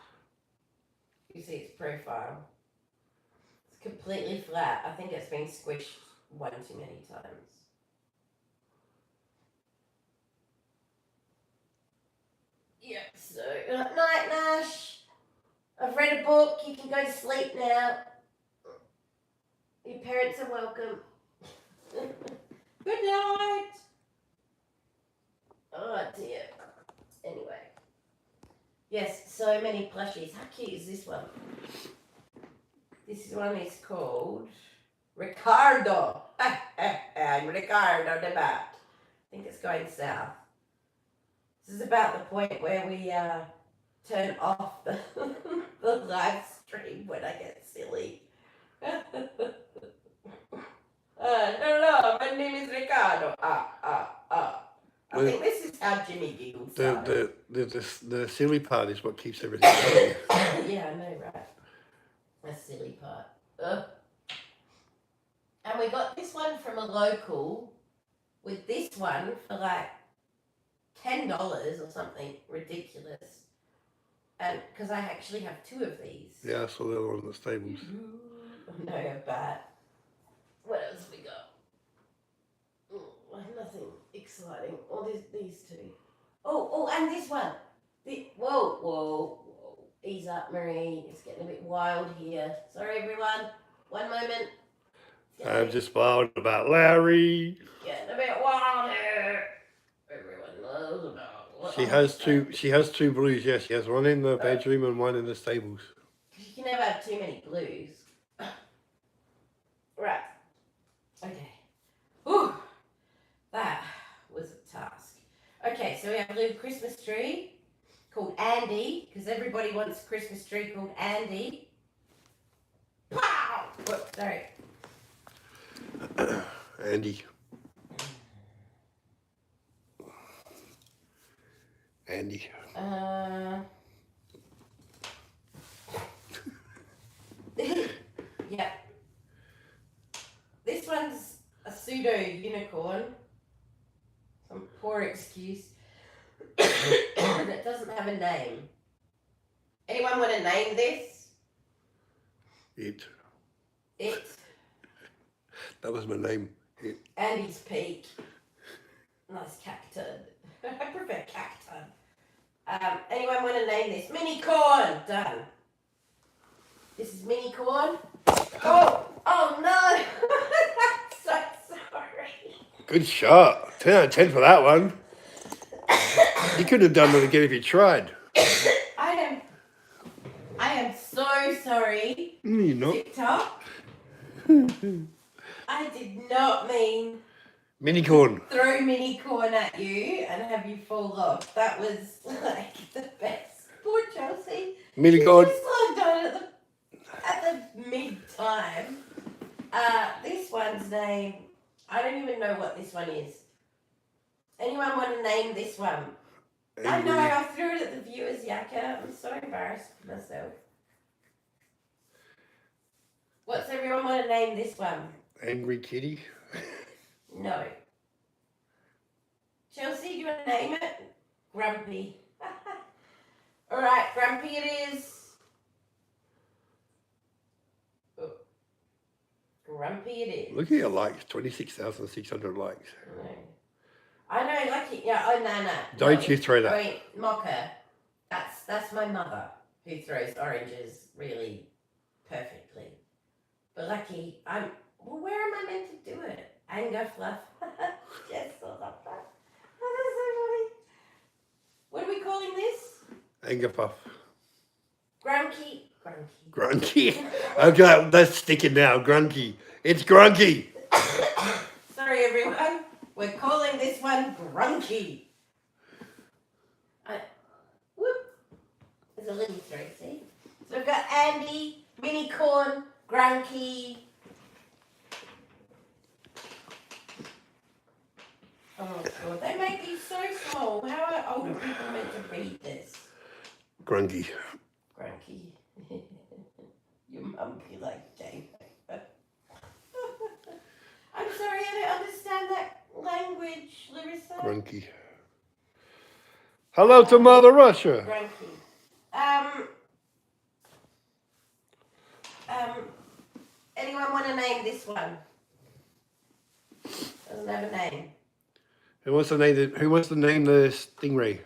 You see its profile. It's completely flat. I think it's been squished one too many times. Yep, so night, Nash. I've read a book. You can go to sleep now. Your parents are welcome. Good night. Oh dear. Anyway. Yes, so many plushies. How cute is this one? This one is called Ricardo. I'm Ricardo the Bat. I think it's going south. This is about the point where we turn off the, the live stream when I get silly. Hello, my name is Ricardo. I think this is how Jimmy Giggles started. The silly part is what keeps everything going. Yeah, I know, right? The silly part. Ugh. And we got this one from a local with this one for like $10 or something ridiculous. And because I actually have 2 of these. Yeah, I saw the other one in the stables. No, but what else we got? Nothing exciting. Oh, these 2. Oh, and this one. Whoa. Ease up, Marie. It's getting a bit wild here. Sorry, everyone. One moment. I'm just wild about Larry. Getting a bit wild here. Everyone knows about. She has two blues. Yeah, she has one in the bedroom and one in the stables. You can never have too many blues. Right. Okay. Whew. That was a task. Okay, so we have a little Christmas tree called Andy, because everybody wants a Christmas tree called Andy. Pow! Whoops, sorry. Andy. Yeah. This one's a pseudo unicorn. Some poor excuse. And it doesn't have a name. Anyone want to name this? It. That was my name. It. Andy's Peak. Nice cactus. I prefer cactus. Anyone want to name this? Mini corn. Done. This is mini corn. Oh no! I'm so sorry. Good shot. 10 out of 10 for that one. You could have done it again if you tried. I am so sorry. You're not. TikTok. I did not mean Mini corn. throw mini corn at you and have you fall off. That was like the best. Poor Chelsea. Mini corn. She just logged on at the mid-time. This one's name, I don't even know what this one is. Anyone want to name this one? I know, I threw it at the viewers, Yaka. I'm so embarrassed of myself. What's everyone want to name this one? Angry Kitty. No. Chelsea, do you want to name it? Grumpy. Alright, Grumpy it is. Oh. Grumpy it is. Look at your likes. 26,600 likes. I know, lucky. Yeah, oh, no. Don't you throw that. Wait, Mocha. That's my mother who throws oranges really perfectly. But Lucky, where am I meant to do it? Anger fluff. Yes, I love that. Oh, that's so funny. What are we calling this? Anger puff. Grunky. Grunky. Okay, that's sticking now. Grunky. It's grunky. Sorry, everyone. We're calling this one Grunky. Whoop. There's a little three, see? So we've got Andy, Mini Corn, Grunky. Oh, God. They make these so small. How are older people meant to read this? Grunky. Your mum be like, Jane. I'm sorry, I don't understand that language, Larissa. Grunky. Hello to Mother Russia. Grunky. Anyone want to name this one? Doesn't have a name. Who wants to name the stingray?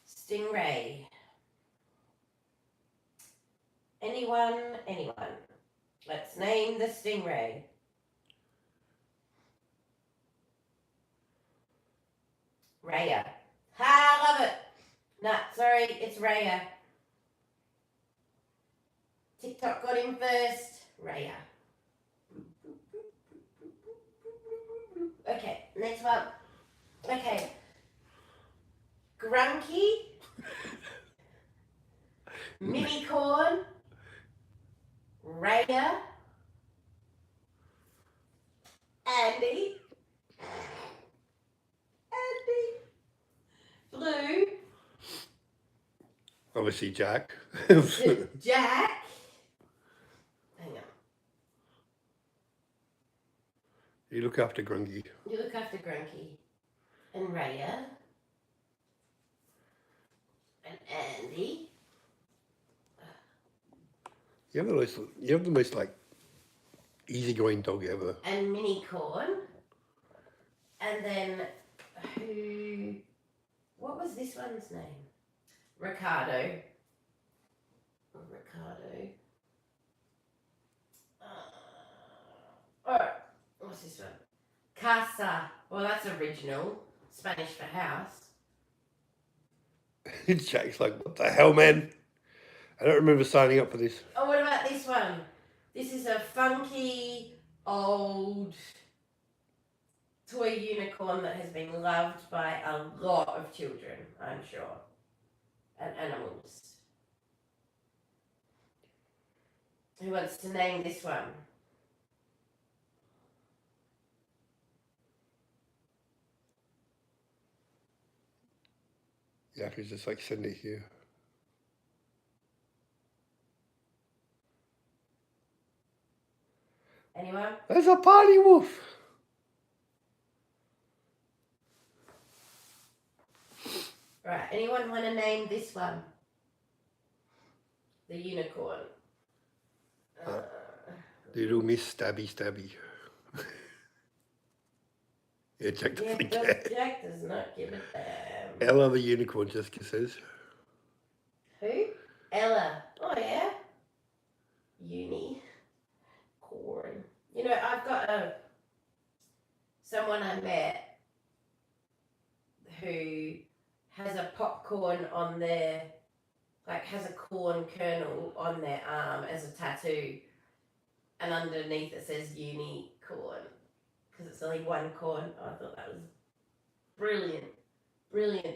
Stingray. Anyone? Let's name the stingray. Raya. I love it. Nah, sorry, it's Raya. TikTok got him first. Raya. Okay, next one. Okay. Grunky. Minicorn. Raya. Andy. Blue. Obviously, Jack. Jack. Hang on. You look after Grungy. You look after Grunky. And Raya. And Andy. You have the most like easygoing dog ever. And Minicorn. And then what was this one's name? Ricardo. Alright, what's this one? Casa. Well, that's original. Spanish for house. Jack's like, what the hell, man? I don't remember signing up for this. Oh, what about this one? This is a funky old toy unicorn that has been loved by a lot of children, I'm sure, and animals. Who wants to name this one? Yeah, I could just like send it here. Anyone? There's a party wolf. Right, anyone want to name this one? The unicorn. Little Miss Stabby. Yeah, Jack doesn't care. Jack does not give a damn. Ella the unicorn, Jessica says. Who? Ella. Oh, yeah. Unicorn. You know, I've got someone I met who has a popcorn on their, like has a corn kernel on their arm as a tattoo, and underneath it says unicorn, because it's only one corn. I thought that was brilliant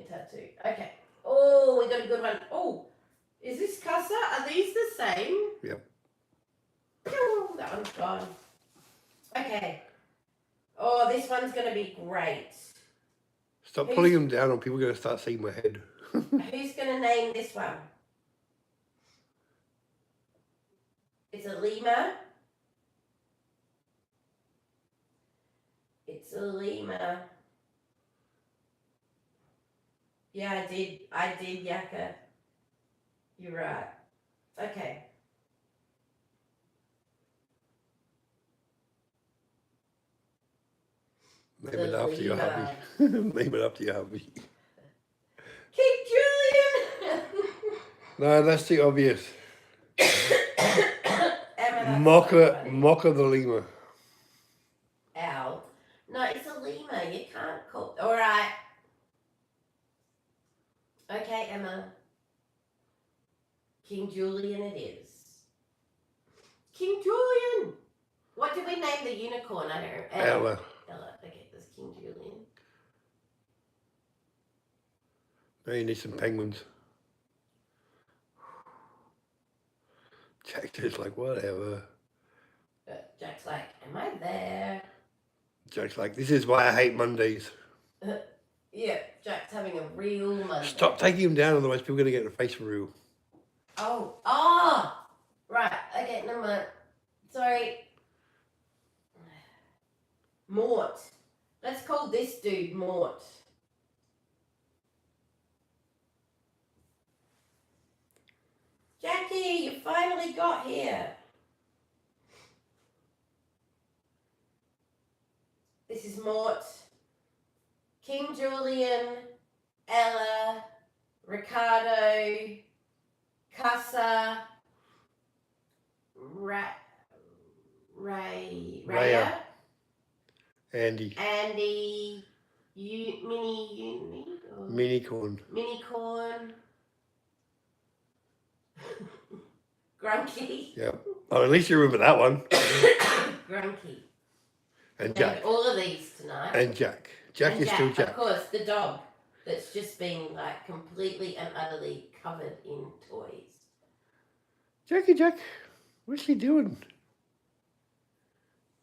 tattoo. Okay. Oh, we got a good one. Oh, is this Casa? Are these the same? Yep. Pew, that one's gone. Okay. Oh, this one's going to be great. Stop pulling them down or people are going to start seeing my head. Who's going to name this one? It's a lemur. It's a lemur. Yeah, I did, Yaka. You're right. Okay. Name it after your hubby. Name it after your hubby. King Julian! No, that's the obvious. Emma, Mocha the lemur. Owl. No, it's a lemur. You can't call. All right. Okay, Emma. King Julian it is. King Julian! What did we name the unicorn? I don't know. Ella. Ella. Okay, there's King Julian. Now you need some penguins. Jack's just like, whatever. Jack's like, am I there? Jack's like, this is why I hate Mondays. Yeah, Jack's having a real Monday. Stop taking him down, otherwise people are going to get in the face for real. Oh! Right, okay, never mind. Sorry. Mort. Let's call this dude Mort. Jackie, you finally got here. This is Mort. King Julian, Ella, Ricardo, Casa, Raya. Andy. Mini, Mini-corn. Mini-corn. Grunky. Yep. Oh, at least you remember that one. Grunky. And Named Jack. all of these tonight. And Jack. Jack And is still Jack. Of course, the dog that's just been like completely and utterly covered in toys. Jackie Jack, what's he doing?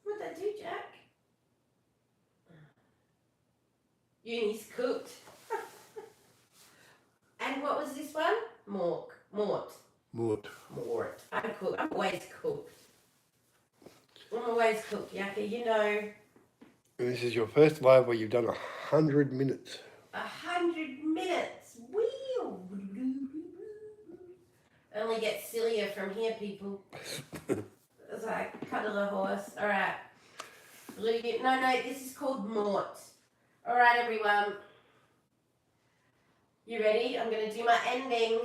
What'd that do, Jack? Uni's cooked. And what was this one? Mort. I'm cooked. I'm always cooked. Yaki, you know. And this is your first live where you've done 100 minutes. 100 minutes. Wheel. Only gets sillier from here, people. It's like cuddle a horse. All right. No, this is called Mort. All right, everyone. You ready? I'm going to do my ending.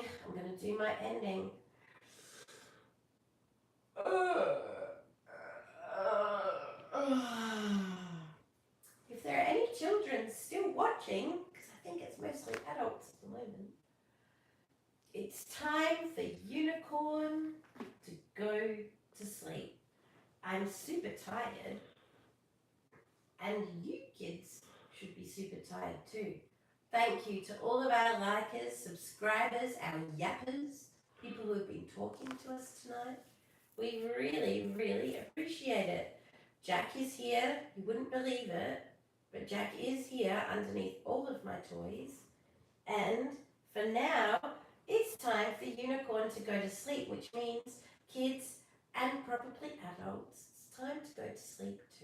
If there are any children still watching, because I think it's mostly adults at the moment, it's time for Unicorn to go to sleep. I'm super tired, and you kids should be super tired too. Thank you to all of our likers, subscribers, our yappers, people who have been talking to us tonight. We really, really appreciate it. Jack is here. You wouldn't believe it, but Jack is here underneath all of my toys. And for now, it's time for Unicorn to go to sleep, which means kids and probably adults, it's time to go to sleep too.